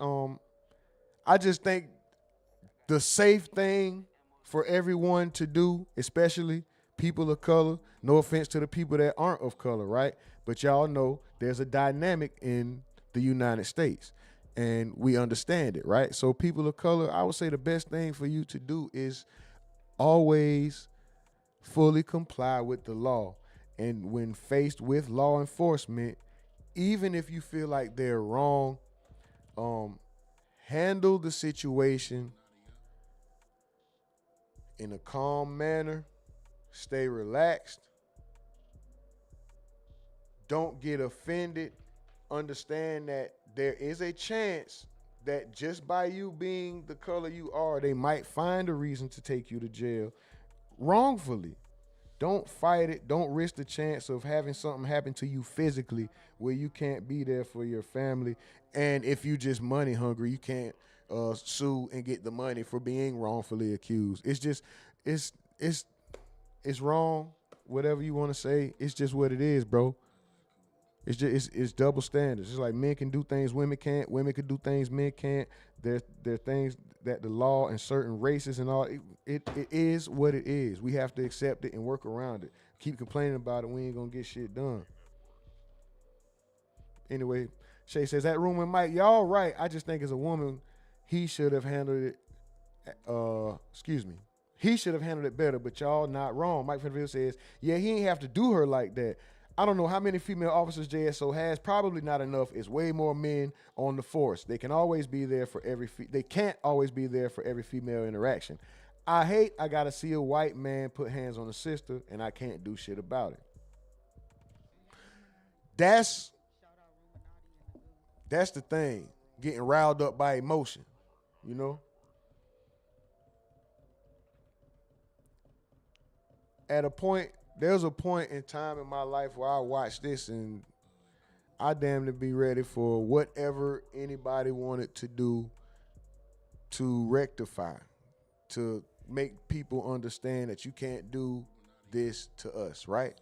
think the safe thing for everyone to do, especially people of color, no offense to the people that aren't of color, right? But y'all know there's a dynamic in the United States, and we understand it, right? So people of color, I would say the best thing for you to do is always fully comply with the law. And when faced with law enforcement, even if you feel like they're wrong, handle the situation in a calm manner, stay relaxed, don't get offended, understand that there is a chance that just by you being the color you are, they might find a reason to take you to jail wrongfully. Don't fight it. Don't risk the chance of having something happen to you physically where you can't be there for your family. And if you just money hungry, you can't sue and get the money for being wrongfully accused. It's just, it's wrong. Whatever you want to say, it's just what it is, bro. It's just it's double standards. It's like men can do things women can't. Women can do things men can't. There are things that the law and certain races and all. It is what it is. We have to accept it and work around it. Keep complaining about it, we ain't gonna get shit done. Anyway, Shay says that rumor, Mike, y'all right. I just think as a woman, he should have handled it. He should have handled it better, but y'all not wrong. Mike Finville says, yeah, he ain't have to do her like that. I don't know how many female officers JSO has. Probably not enough. It's way more men on the force. They can always be there for every. They can't always be there for every female interaction. I gotta see a white man put hands on a sister, and I can't do shit about it. That's the thing. Getting riled up by emotion, you know. There's a point in time in my life where I watched this and I damn to be ready for whatever anybody wanted to do to rectify, to make people understand that you can't do this to us, right?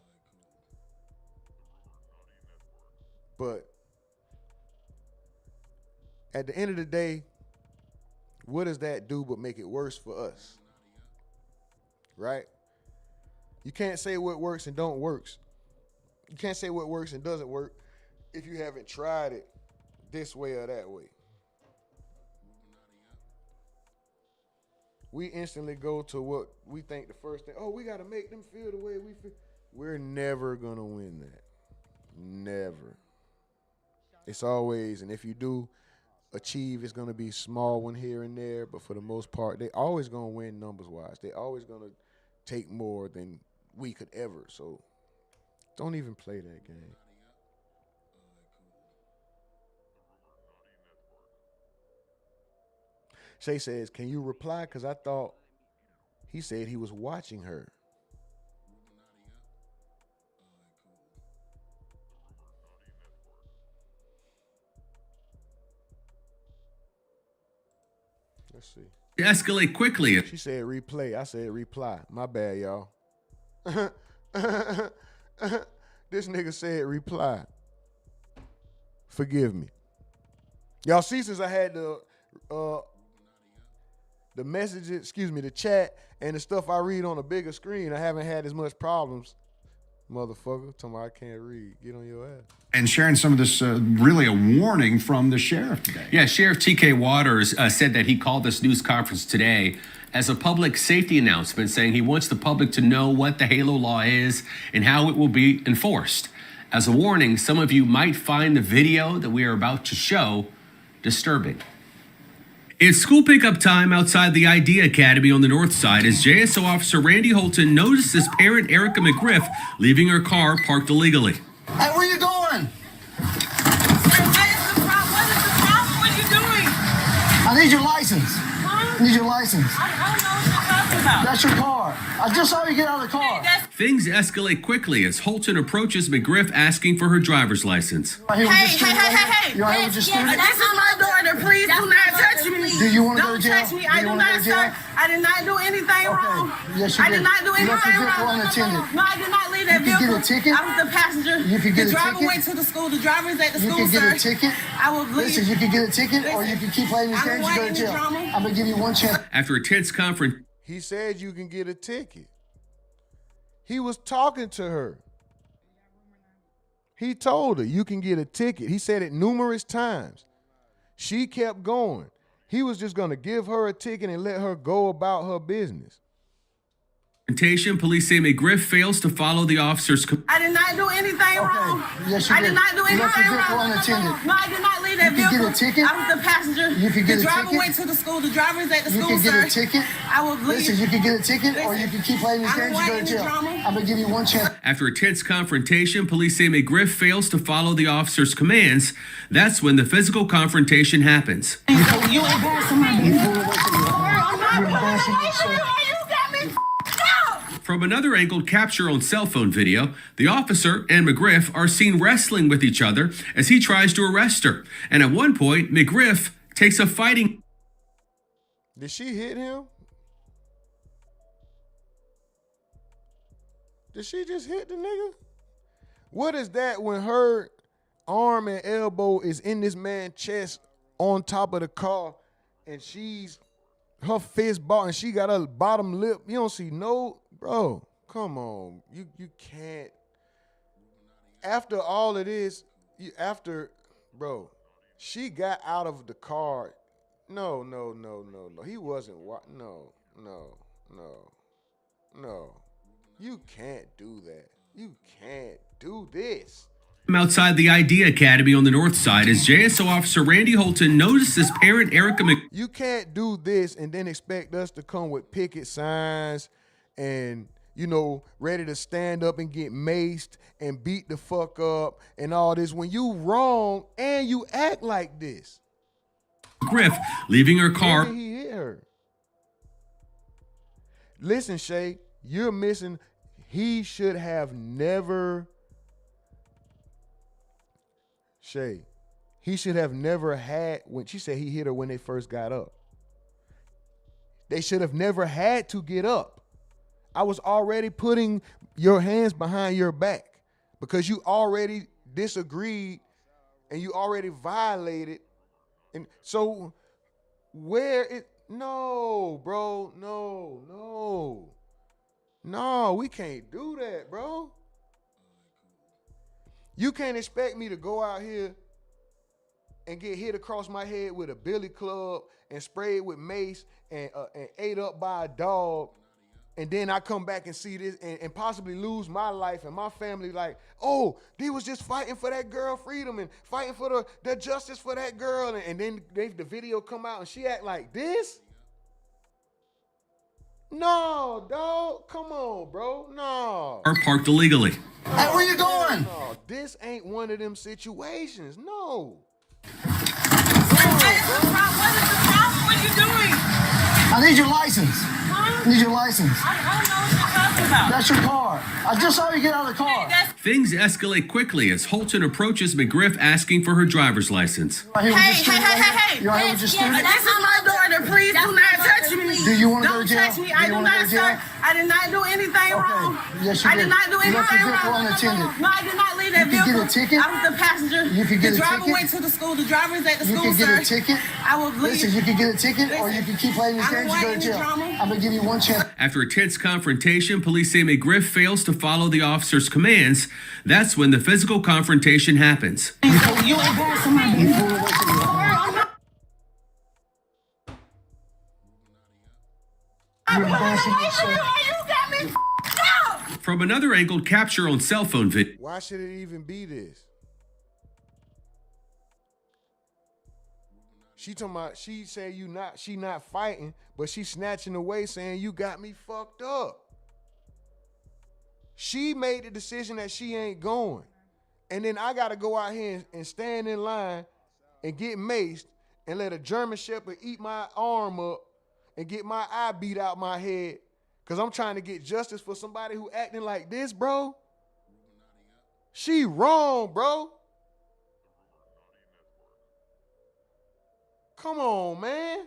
But at the end of the day, what does that do but make it worse for us? Right? You can't say what works and don't works. You can't say what works and doesn't work if you haven't tried it this way or that way. We instantly go to what we think the first thing. Oh, we got to make them feel the way we feel. We're never going to win that. Never. It's always, and if you do achieve, it's going to be small one here and there, but for the most part, they always going to win numbers-wise. They always going to take more than we could ever. So don't even play that game. Shay says, can you reply? Because I thought he said he was watching her. Let's see. Escalate quickly. She said replay. I said reply. My bad, y'all. This nigga said reply. Forgive me. Y'all see, since I had the messages, the chat and the stuff I read on a bigger screen, I haven't had as much problems. Motherfucker, tell me I can't read. Get on your ass. And sharing some of this, really a warning from the sheriff today. Yeah, Sheriff T.K. Waters said that he called this news conference today as a public safety announcement, saying he wants the public to know what the HALO law is and how it will be enforced. As a warning, some of you might find the video that we are about to show disturbing. It's school pickup time outside the ID Academy on the north side as JSO officer Randy Holton notices parent Erica McGriff leaving her car parked illegally. Hey, where you going? What is the problem? What are you doing? I need your license. Huh? I need your license. I don't know what you're talking about. That's your car. I just saw you get out of the car. Things escalate quickly as Holton approaches McGriff asking for her driver's license. Right here with your student. Hey. You right here with your student? This is my daughter. Please do not touch me. Do you want to go Don't to jail? touch me. I do not, sir. I did not do anything wrong. Yes, you I did not do You left your anything vehicle wrong. unattended. No, I did not leave that You can vehicle. get a ticket. I was the passenger. You can get the a driver ticket. went to the school. The driver is at the You school, can get sir. a ticket. I will leave. Listen, you can get a ticket or you can keep playing these I games don't and go want to any jail. drama. I'm going to give you one chance. After a tense conference, He said you can get a ticket. He was talking to her. He told her you can get a ticket. He said it numerous times. She kept going. He was just going to give her a ticket and let her go about her business. police say McGriff fails to follow the officer's I did not do anything wrong. Yes, you I did not do You anything left your vehicle wrong. unattended. No, I did not leave that You can vehicle. get a ticket. I was the passenger. You can get the a driver ticket. went to the school. The driver is at the You school, can get sir. a ticket. I will leave. Listen, you can get a ticket or you Listen, can keep playing these I don't games and go want to any jail. drama. I'm going to give you one chance. After a tense confrontation, police say McGriff fails to follow the officer's commands. That's when the physical confrontation happens. You embarrassing my You pull away from your I'm not You're embarrassing yourself. You got me up. From another angle capture on cell phone video, the officer and McGriff are seen wrestling with each other as he tries to arrest her. And at one point, McGriff takes a fighting. Did she hit him? Did she just hit the nigga? What is that when her arm and elbow is in this man's chest on top of the car and her fist ball and she got her bottom lip? You don't see no, bro, come on. You can't. After all it is, bro, she got out of the car. No. He wasn't, no. No. You can't do that. You can't do this. Outside the ID Academy on the north side as JSO officer Randy Holton notices parent Erica You can't do this and then expect us to come with picket signs and, you know, ready to stand up and get maced and beat the fuck up and all this when you wrong and you act like this. McGriff leaving her car. Maybe he hit her. Listen, Shay, you're missing. He should have never. Shay, he should have never had, when she said he hit her when they first got up. They should have never had to get up. I was already putting your hands behind your back because you already disagreed and you already violated. And so no, bro, no, we can't do that, bro. You can't expect me to go out here and get hit across my head with a billy club and sprayed with mace and ate up by a dog, and then I come back and see this and possibly lose my life and my family like, oh, they was just fighting for that girl freedom and fighting for the justice for that girl, and then the video come out and she act like this? No, dog, come on, bro, no. Are parked illegally. Hey, where you going? No, this ain't one of them situations, no. What is the problem? What are you doing? I need your license. I need your license. I don't know what you're talking about. That's your car. I just saw you get out of the car. Things escalate quickly as Holton approaches McGriff asking for her driver's license. Hey. You're right here with your student? This is my daughter. Please do not touch me. Do you want to go to Don't jail? touch me. I do not, sir. I did not do anything wrong. Yes, you I did not do You left anything your vehicle wrong. unattended. No, I did not leave that You vehicle. can get a ticket. I was the passenger. You can get the a driver ticket. went to the school. The driver is at the You school, can get sir. a ticket. I will leave. Listen, you can get a ticket or you can keep playing these I don't games and go want to any jail. drama. I'm going to give you one chance. After a tense confrontation, police say McGriff fails to follow the officer's commands. That's when the physical confrontation happens. You embarrassing my You business. fool, wait till you- You're embarrassing yourself. You got me f***ed up. From another angle, capture on cell phone video. Why should it even be this? She talking about, she say she not fighting, but she snatching away saying you got me fucked up. She made the decision that she ain't going. And then I gotta go out here and stand in line and get maced and let a German Shepherd eat my arm up and get my eye beat out my head because I'm trying to get justice for somebody who acting like this, bro. She wrong, bro. Come on, man.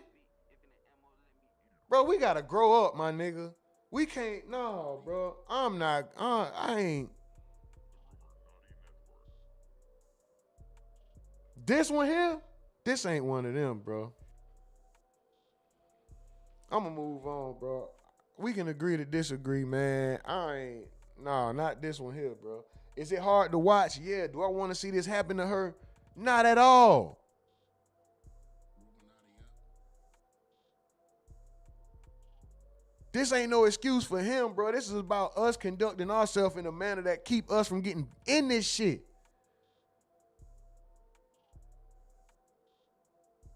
Bro, we gotta grow up, my nigga. We can't, no, bro. I ain't. This one here, this ain't one of them, bro. I'm gonna move on, bro. We can agree to disagree, man. Not this one here, bro. Is it hard to watch? Yeah. Do I want to see this happen to her? Not at all. This ain't no excuse for him, bro. This is about us conducting ourselves in a manner that keep us from getting in this shit.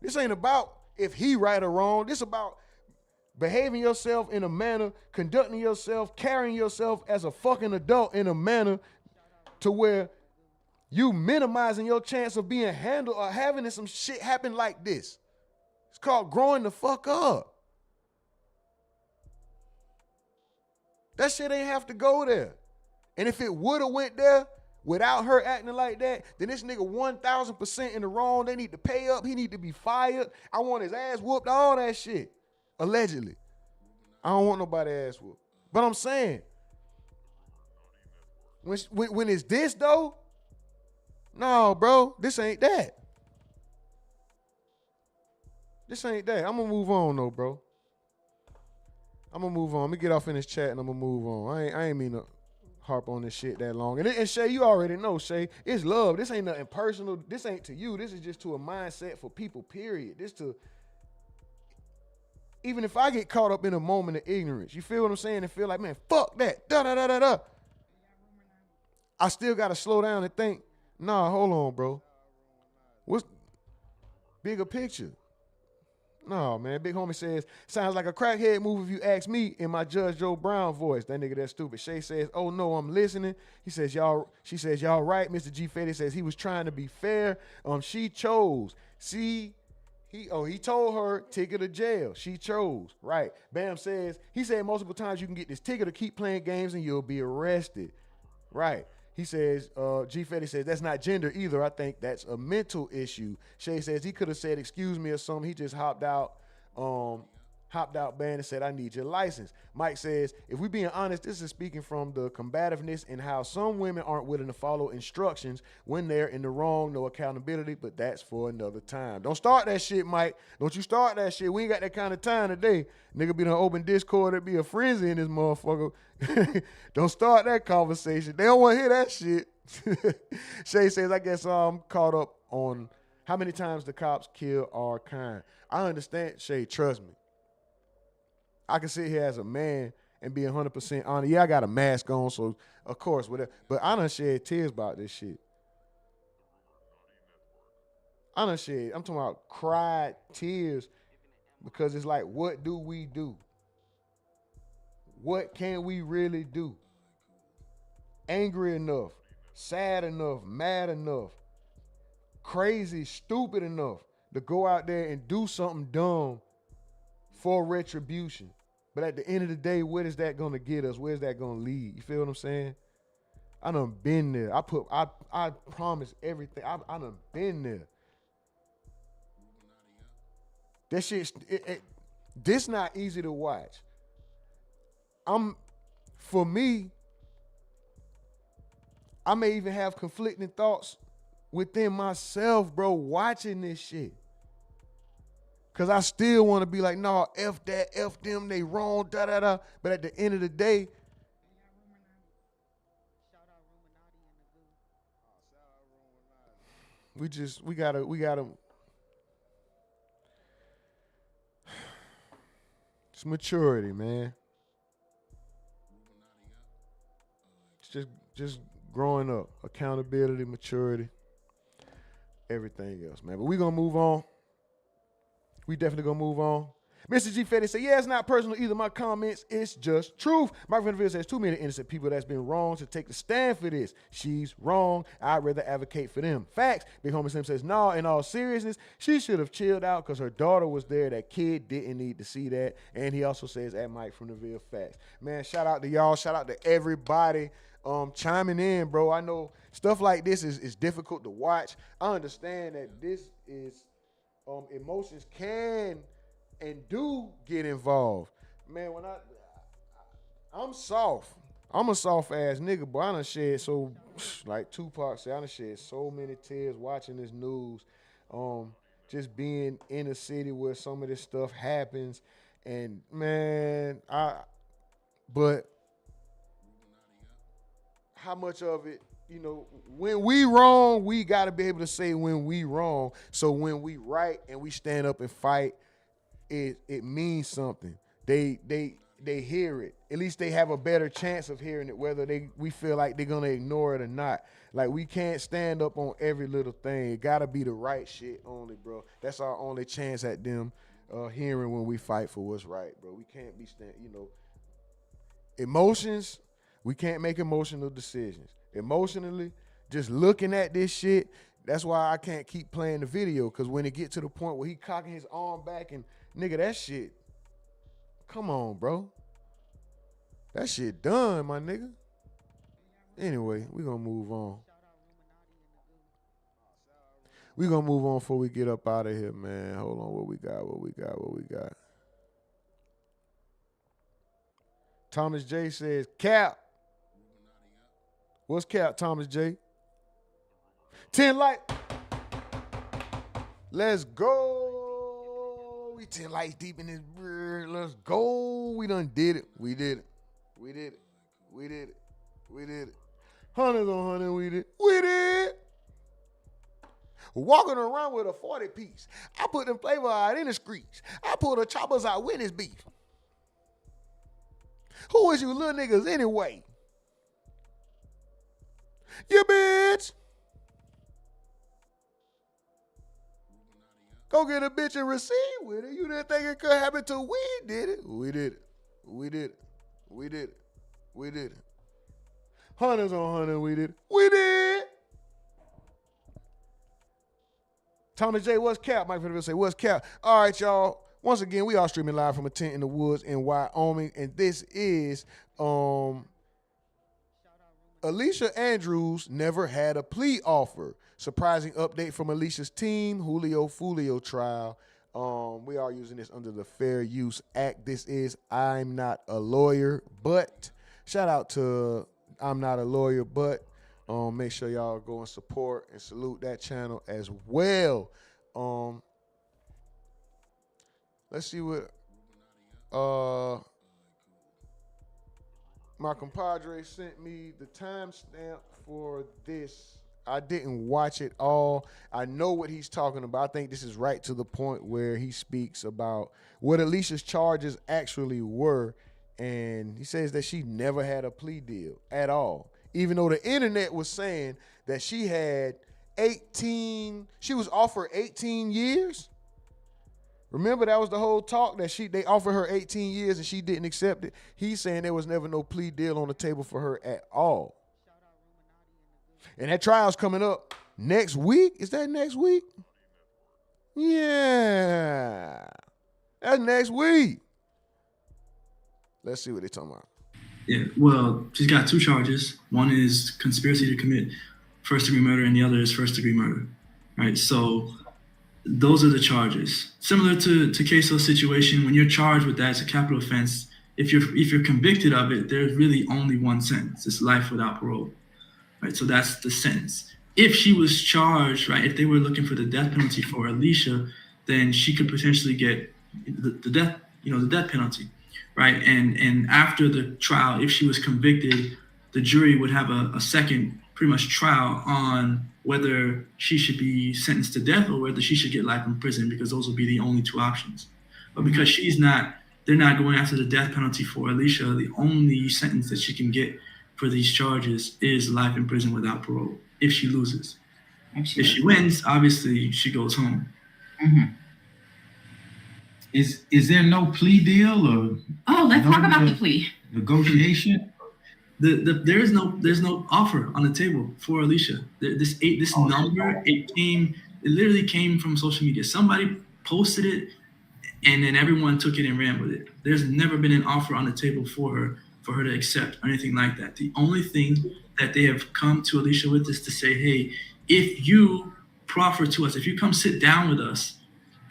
This ain't about if he right or wrong. This about behaving yourself in a manner, conducting yourself, carrying yourself as a fucking adult in a manner to where you minimizing your chance of being handled or having some shit happen like this. It's called growing the fuck up. That shit ain't have to go there. And if it would have went there without her acting like that, then this nigga 1,000% in the wrong. They need to pay up. He need to be fired. I want his ass whooped, all that shit. Allegedly. I don't want nobody ass whooped. But I'm saying, when it's this though, no, bro, this ain't that. This ain't that. I'm gonna move on though, bro. I'm gonna move on. Let me get off in this chat and I'm gonna move on. I ain't mean to harp on this shit that long. And Shay, you already know, Shay, it's love. This ain't nothing personal. This ain't to you. This is just to a mindset for people, period. This to Even if I get caught up in a moment of ignorance, you feel what I'm saying? And feel like, man, fuck that. Da. I still got to slow down and think, nah, hold on, bro. What's bigger picture? No, man. Big homie says, sounds like a crackhead move if you ask me in my Judge Joe Brown voice. That nigga that's stupid. Shay says, oh no, I'm listening. She says, y'all right. Mr. G Fetty says he was trying to be fair. She chose. See, he told her ticket to jail. She chose. Right. Bam says, he said multiple times you can get this ticket to keep playing games and you'll be arrested. Right. He says, G Fetty says, that's not gender either. I think that's a mental issue. Shay says he could have said, excuse me or something. He just hopped out band and said, I need your license. Mike says, if we being honest, this is speaking from the combativeness and how some women aren't willing to follow instructions when they're in the wrong, no accountability, but that's for another time. Don't start that shit, Mike. Don't you start that shit. We ain't got that kind of time today. Nigga be in an open Discord, it'd be a frenzy in this motherfucker. Don't start that conversation. They don't want to hear that shit. Shay says, I guess I'm caught up on how many times the cops kill our kind. I understand, Shay, trust me. I can sit here as a man and be 100% honest. Yeah, I got a mask on, so of course, whatever. But I done shed tears about this shit. I'm talking about cried tears because it's like, what do we do? What can we really do? Angry enough, sad enough, mad enough, crazy, stupid enough to go out there and do something dumb for retribution. But at the end of the day, what is that going to get us? Where's that going to lead? You feel what I'm saying? I done been there. I promise everything. I done been there. That shit, this not easy to watch. For me, I may even have conflicting thoughts within myself, bro, watching this shit. Cause I still want to be like, nah, F that, F them, they wrong, da. But at the end of the day, we gotta. It's maturity, man. It's just growing up, accountability, maturity, everything else, man. But we gonna move on. We definitely gonna move on. Mr. G Fetty said, yeah, it's not personal either. My comments, it's just truth. Mark Vanderbilt says, too many innocent people that's been wrong to take the stand for this. She's wrong. I'd rather advocate for them. Facts. Big Homie Slim says, no, in all seriousness, she should have chilled out because her daughter was there. That kid didn't need to see that. And he also says, at Mike from the Ville Facts. Man, shout out to y'all. Shout out to everybody chiming in, bro. I know stuff like this is difficult to watch. I understand that this is emotions can and do get involved. Man, when I'm soft. I'm a soft ass nigga, but I done shed so, like Tupac said, I done shed so many tears watching this news. Just being in a city where some of this stuff happens. And man, but how much of it, you know, when we wrong, we got to be able to say when we wrong. So when we right and we stand up and fight, it means something. They hear it. At least they have a better chance of hearing it, whether we feel like they're gonna ignore it or not. Like, we can't stand up on every little thing. It gotta be the right shit only, bro. That's our only chance at them hearing when we fight for what's right, bro. We can't be emotions. We can't make emotional decisions. Emotionally, just looking at this shit, that's why I can't keep playing the video, because when it get to the point where he cocking his arm back and, nigga, that shit, come on, bro. That shit done, my nigga. Anyway, we gonna move on. We gonna move on before we get up out of here, man. Hold on, what we got? Thomas J says, Cap. What's Cap, Thomas J? 10 lights. Let's go. We 10 lights deep in this bird. Let's go. We done did it. We did it. Hundreds on hundred, we did. walking around with a 40 piece. I put them flavor out in the streets. I pull the choppers out with his beef. Who is you little niggas anyway? You bitch. Go get a bitch and receive with it. You didn't think it could happen till we did it. We did it. We did it. We did it. We did it. Hunters on hunter, we did it. We did. Thomas J, what's cap? Mike Federer say, what's cap? All right, y'all. Once again, we are streaming live from a tent in the woods in Wyoming, and this is Alicia Andrews never had a plea offer. Surprising update from Alicia's team, Julio Fulio trial. We are using this under the Fair Use Act. This is I'm Not a Lawyer, but shout out to I'm Not a Lawyer, but make sure y'all go and support and salute that channel as well. Let's see what my compadre sent me the timestamp for this. I didn't watch it all. I know what he's talking about. I think this is right to the point where he speaks about what Alicia's charges actually were. And he says that she never had a plea deal at all. Even though the internet was saying that she had 18, she was offered 18 years. Remember, that was the whole talk, that they offered her 18 years and she didn't accept it. He's saying there was never no plea deal on the table for her at all. And that trial's coming up next week. Is that next week? Yeah. That's next week. Let's see what they're talking about. Yeah, well, she's got two charges. One is conspiracy to commit first-degree murder, and the other is first-degree murder, right? So those are the charges. Similar to Queso's situation, when you're charged with that, it's a capital offense. If you're convicted of it, there's really only one sentence. It's life without parole, right? So that's the sentence. If she was charged, right, if they were looking for the death penalty for Alicia, then she could potentially get the death penalty. Right, and after the trial, if she was convicted, the jury would have a second, pretty much, trial on whether she should be sentenced to death or whether she should get life in prison, because those will be the only two options. But because they're not going after the death penalty for Alicia, the only sentence that she can get for these charges is life in prison without parole if she loses. If she wins, obviously she goes home. Mm-hmm. Is there no plea deal or? Oh, let's talk about the plea. Negotiation? There's no offer on the table for Alicia. This number, it literally came from social media. Somebody posted it, and then everyone took it and ran with it. There's never been an offer on the table for her to accept or anything like that. The only thing that they have come to Alicia with is to say, hey, if you proffer to us, if you come sit down with us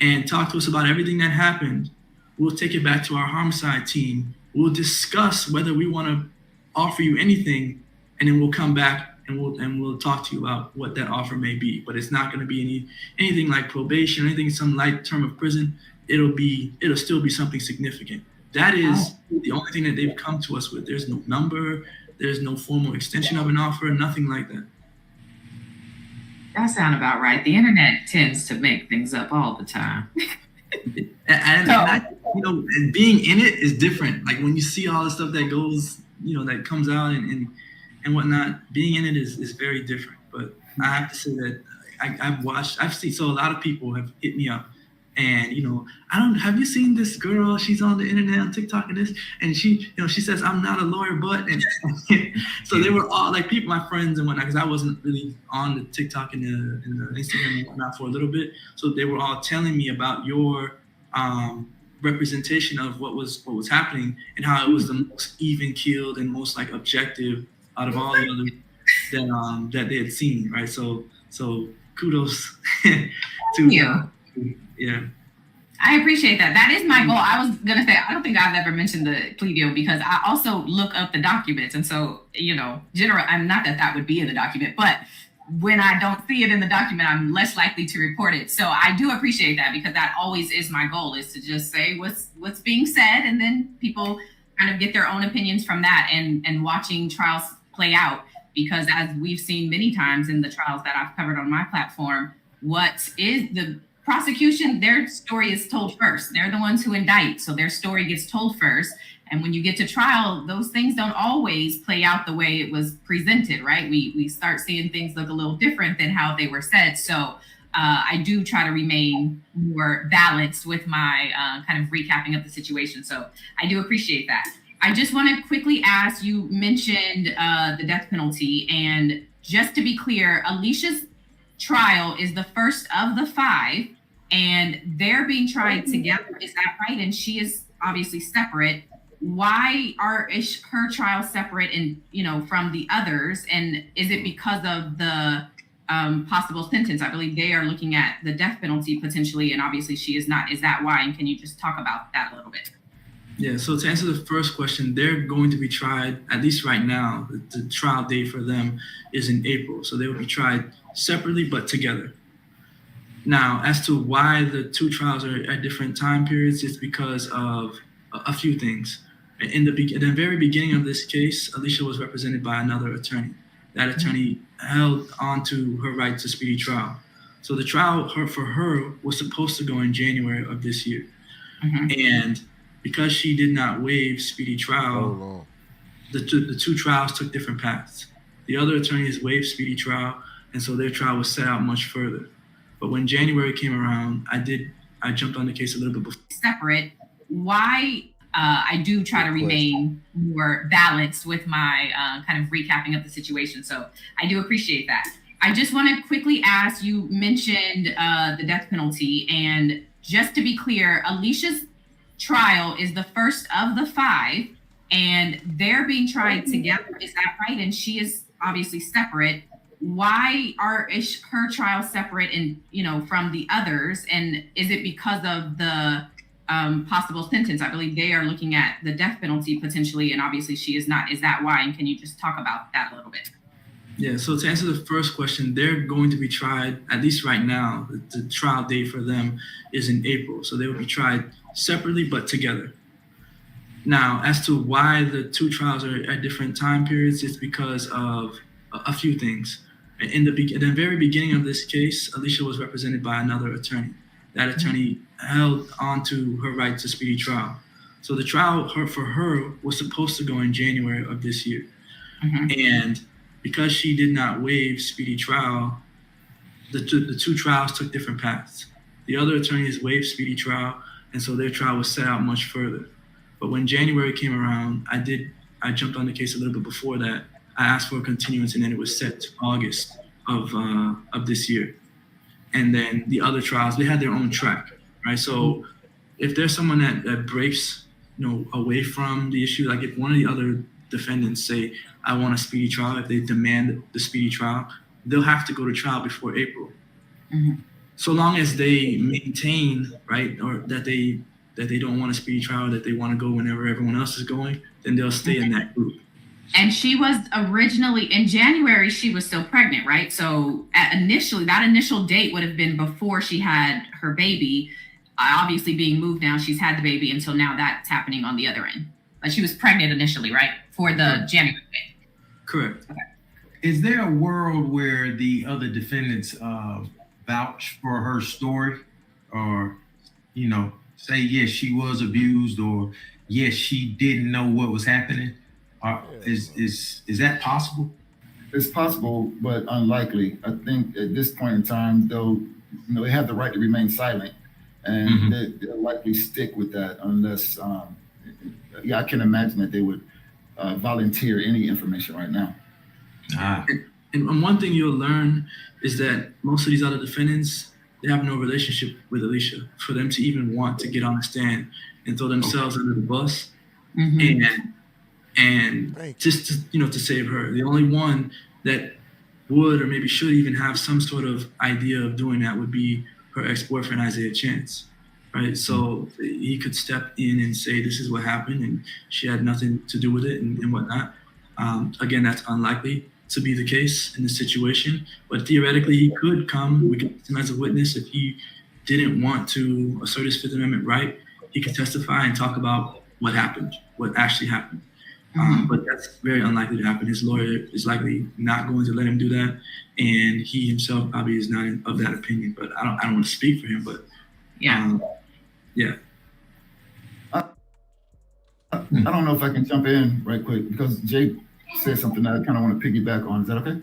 and talk to us about everything that happened, we'll take it back to our homicide team. We'll discuss whether we want to offer you anything, and then we'll come back and we'll talk to you about what that offer may be. But it's not going to be anything like probation, anything, some light term of prison. It'll still be something significant. That is the only thing that they've come to us with. There's no number, there's no formal extension of an offer, nothing like that. That sounds about right. The internet tends to make things up all the time. And being in it is different. Like when you see all the stuff that goes, that comes out and whatnot, being in it is very different. But I have to say that I've seen, so a lot of people have hit me up. And, have you seen this girl? She's on the internet, on TikTok and this, and she says, I'm not a lawyer, but, and so they were all like people, my friends and whatnot, because I wasn't really on the TikTok and the Instagram and whatnot for a little bit. So they were all telling me about your representation of what was happening and how it was the most even keeled and most like objective out of all the others that they had seen. Right. So kudos to you. Yeah. I appreciate that. That is my goal. I was going to say, I don't think I've ever mentioned the plea deal because I also look up the documents. And so, I'm not that would be in the document, but when I don't see it in the document, I'm less likely to report it. So I do appreciate that because that always is my goal, is to just say what's being said. And then people kind of get their own opinions from that and watching trials play out. Because as we've seen many times in the trials that I've covered on my platform, what is the prosecution, their story is told first. They're the ones who indict, so their story gets told first. And when you get to trial, those things don't always play out the way it was presented, right? We start seeing things look a little different than how they were said. So I do try to remain more balanced with my kind of recapping of the situation. So I do appreciate that. I just want to quickly ask, you mentioned the death penalty, and just to be clear, Alicia's trial is the first of the 5, and they're being tried together. Is that right? And she is obviously separate. Why is her trial separate and, from the others? And is it because of the possible sentence? I believe they are looking at the death penalty potentially, and obviously she is not. Is that why? And can you just talk about that a little bit? Yeah, so to answer the first question, they're going to be tried, at least right now, the trial date for them is in April. So they will be tried separately but together. Now, as to why the 2 trials are at different time periods, it's because of a few things. In the very beginning of this case, Alicia was represented by another attorney. That attorney held on to her right to speedy trial. So the trial for her was supposed to go in January of this year. And because she did not waive speedy trial, the 2 trials took different paths. The other attorneys waived speedy trial, and so their trial was set out much further. But when January came around, I jumped on the case a little bit before. Separate. Why? I do try to remain more balanced with my kind of recapping of the situation. So I do appreciate that. I just want to quickly ask, you mentioned the death penalty, and just to be clear, Alicia's trial is the first of the 5, and they're being tried together. Is that right? And she is obviously separate. Why is her trial separate and, from the others? And is it because of the possible sentence? I believe they are looking at the death penalty potentially, and obviously she is not. Is that why? And can you just talk about that a little bit? Yeah, so to answer the first question, they're going to be tried, at least right now, the trial date for them is in April. So they will be tried separately but together. Now, as to why the 2 trials are at different time periods, it's because of a few things. In the very beginning of this case, Alicia was represented by another attorney. That attorney held on to her right to speedy trial. So the trial for her was supposed to go in January of this year. And because she did not waive speedy trial, the 2 trials took different paths. The other attorneys waived speedy trial, and so their trial was set out much further. But when January came around, I jumped on the case a little bit before that. I asked for a continuance, and then it was set to August of this year. And then the other trials, they had their own track, right? So if there's someone that breaks, away from the issue, like if one of the other defendants say, I want a speedy trial, if they demand the speedy trial, they'll have to go to trial before April. So long as they maintain, right, or that they don't want a speedy trial, that they want to go whenever everyone else is going, then they'll stay in that group. And she was originally, in January, she was still pregnant, right? So that initial date would have been before she had her baby. Obviously being moved now, she's had the baby until now that's happening on the other end. But she was pregnant initially, right? For the January date. Correct. Okay. Is there a world where the other defendants vouch for her story, or, say, yes, she was abused, or yes, she didn't know what was happening? Is that possible? It's possible, but unlikely. I think at this point in time, though, they have the right to remain silent, and they'll likely stick with that unless, I can imagine that they would volunteer any information right now. And one thing you'll learn is that most of these other defendants, they have no relationship with Alicia for them to even want to get on the stand and throw themselves under the bus. And just to save her. The only one that would or maybe should even have some sort of idea of doing that would be her ex-boyfriend, Isaiah Chance, right? So he could step in and say, this is what happened, and she had nothing to do with it and whatnot. Again, that's unlikely to be the case in this situation, but theoretically he could come. We could use him as a witness. If he didn't want to assert his Fifth Amendment right, he could testify and talk about what happened, what actually happened. But that's very unlikely to happen. His lawyer is likely not going to let him do that, and he himself probably is not of that opinion. But I don't want to speak for him, but yeah. I don't know if I can jump in right quick because Jake said something that I kind of want to piggyback on. Is that okay?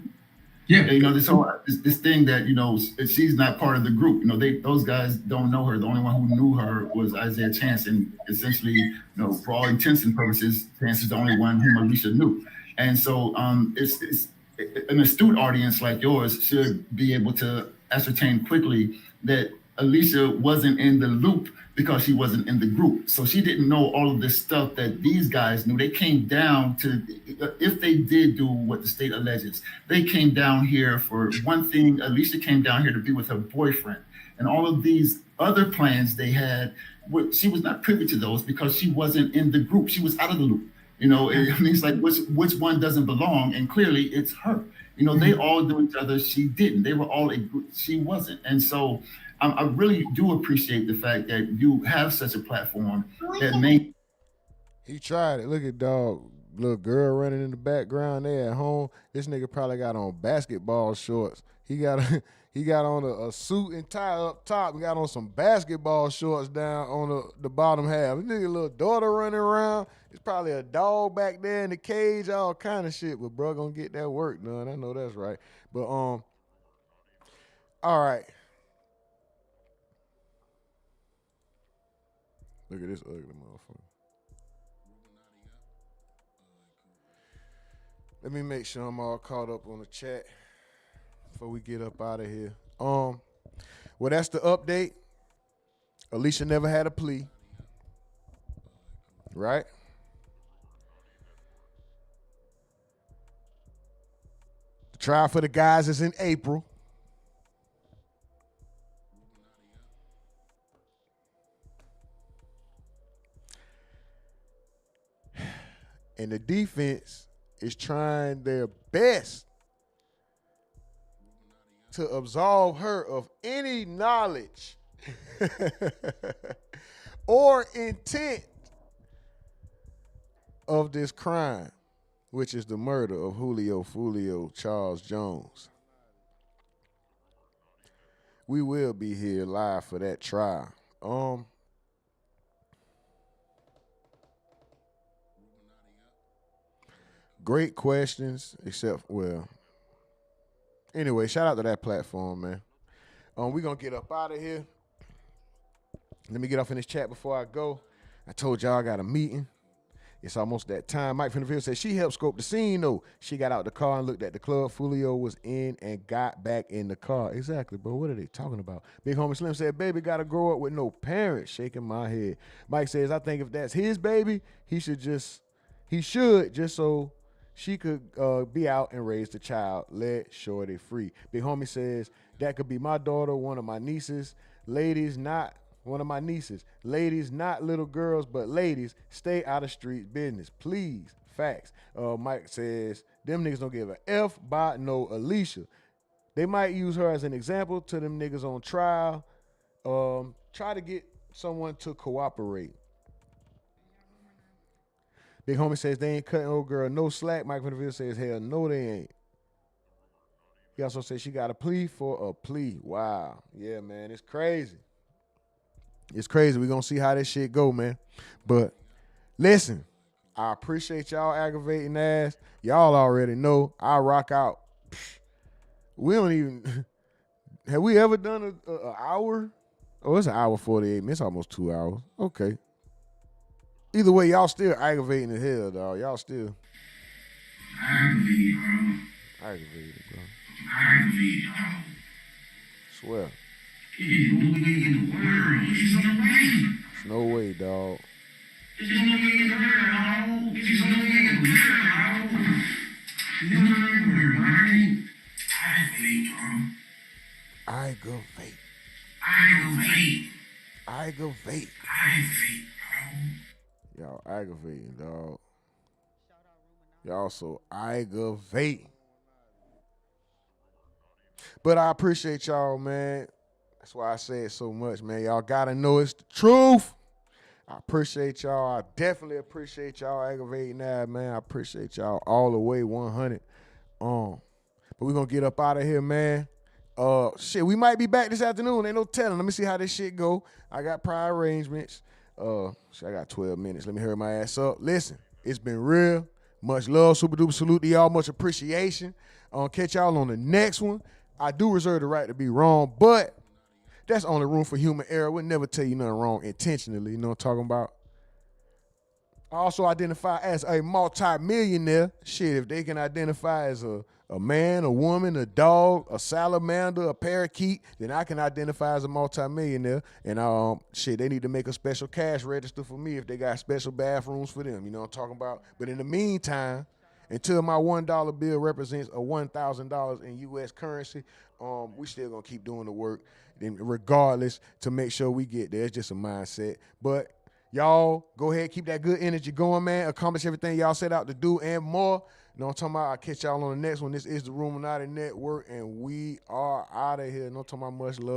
Yeah. You know, this thing that, you know, she's not part of the group. You know, those guys don't know her. The only one who knew her was Isaiah Chance, and essentially, you know, for all intents and purposes, Chance is the only one whom Alicia knew. And so, it's an astute audience like yours should be able to ascertain quickly that Alicia wasn't in the loop because she wasn't in the group. So she didn't know all of this stuff that these guys knew. They came down to, if they did do what the state alleges, they came down here for one thing. Alicia came down here to be with her boyfriend. And all of these other plans they had, she was not privy to those because she wasn't in the group. She was out of the loop. You know, it means like which one doesn't belong, and clearly it's her. You know, they all knew each other. She didn't. They were all a group. She wasn't. And so I really do appreciate the fact that you have such a platform that made. He tried it. Look at dog, little girl running in the background there at home. This nigga probably got on basketball shorts. He got on a suit and tie up top. He got on some basketball shorts down on the bottom half. This nigga little daughter running around. There's probably a dog back there in the cage, all kind of shit. But bro gonna get that work done. I know that's right. But all right. Look at this ugly motherfucker. Let me make sure I'm all caught up on the chat before we get up out of here. Well, that's the update. Alicia never had a plea. Right? The trial for the guys is in April. And the defense is trying their best to absolve her of any knowledge or intent of this crime, which is the murder of Julio Charles Jones. We will be here live for that trial. Great questions, anyway, shout out to that platform, man. We're going to get up out of here. Let me get off in this chat before I go. I told y'all I got a meeting. It's almost that time. Mike from the field said she helped scope the scene, though. She got out the car and looked at the club Julio was in and got back in the car. Exactly, bro. What are they talking about? Big Homie Slim said, baby got to grow up with no parents. Shaking my head. Mike says, I think if that's his baby, he should just so she could be out and raise the child. Let Shorty free. Big Homie says, that could be my daughter, one of my nieces. Ladies, not one of my nieces. Ladies, not little girls, but ladies, stay out of street business, please. Facts. Mike says, them niggas don't give a F by no Alicia. They might use her as an example to them niggas on trial. Try to get someone to cooperate. Big Homie says they ain't cutting old girl no slack. Mike Vanderbilt says, hell no, they ain't. He also says she got a plea for a plea. Wow. Yeah, man, it's crazy. It's crazy. We're going to see how this shit go, man. But listen, I appreciate y'all aggravating ass. Y'all already know I rock out. We don't even, have we ever done an hour? Oh, it's an hour 48. It's almost 2 hours. Okay. Either way, y'all still aggravating as hell, dog. Y'all still aggravated, bro. Aggravated, bro. Swear. There's no way in the world. There's no way. There's no way, dog. There's no way in the world. There's no way in the world. There's no way in the world. Aggravate, bro. Aggravate. Aggravate. Aggravate. Aggravate, bro. Y'all aggravating, dog. Y'all so aggravating. But I appreciate y'all, man. That's why I say it so much, man. Y'all gotta know it's the truth. I appreciate y'all. I definitely appreciate y'all aggravating that, man. I appreciate y'all all the way 100. But we're going to get up out of here, man. Shit, we might be back this afternoon. Ain't no telling. Let me see how this shit go. I got prior arrangements. I got 12 minutes. Let me hurry my ass up. Listen, it's been real. Much love, super duper salute to y'all. Much appreciation. Catch y'all on the next one. I do reserve the right to be wrong, but that's only room for human error. We'll never tell you nothing wrong intentionally. You know what I'm talking about? I also identify as a multi-millionaire. Shit, if they can identify as a man, a woman, a dog, a salamander, a parakeet, then I can identify as a multi-millionaire. And shit, they need to make a special cash register for me if they got special bathrooms for them. You know what I'm talking about? But in the meantime, until my $1 bill represents a $1,000 in U.S. currency, we still gonna keep doing the work, then regardless, to make sure we get there. It's just a mindset. But y'all, go ahead, keep that good energy going, man. Accomplish everything y'all set out to do and more. You know what I'm talking about? I'll catch y'all on the next one. This is the Ruminati Network, and we are out of here. No talking about much love.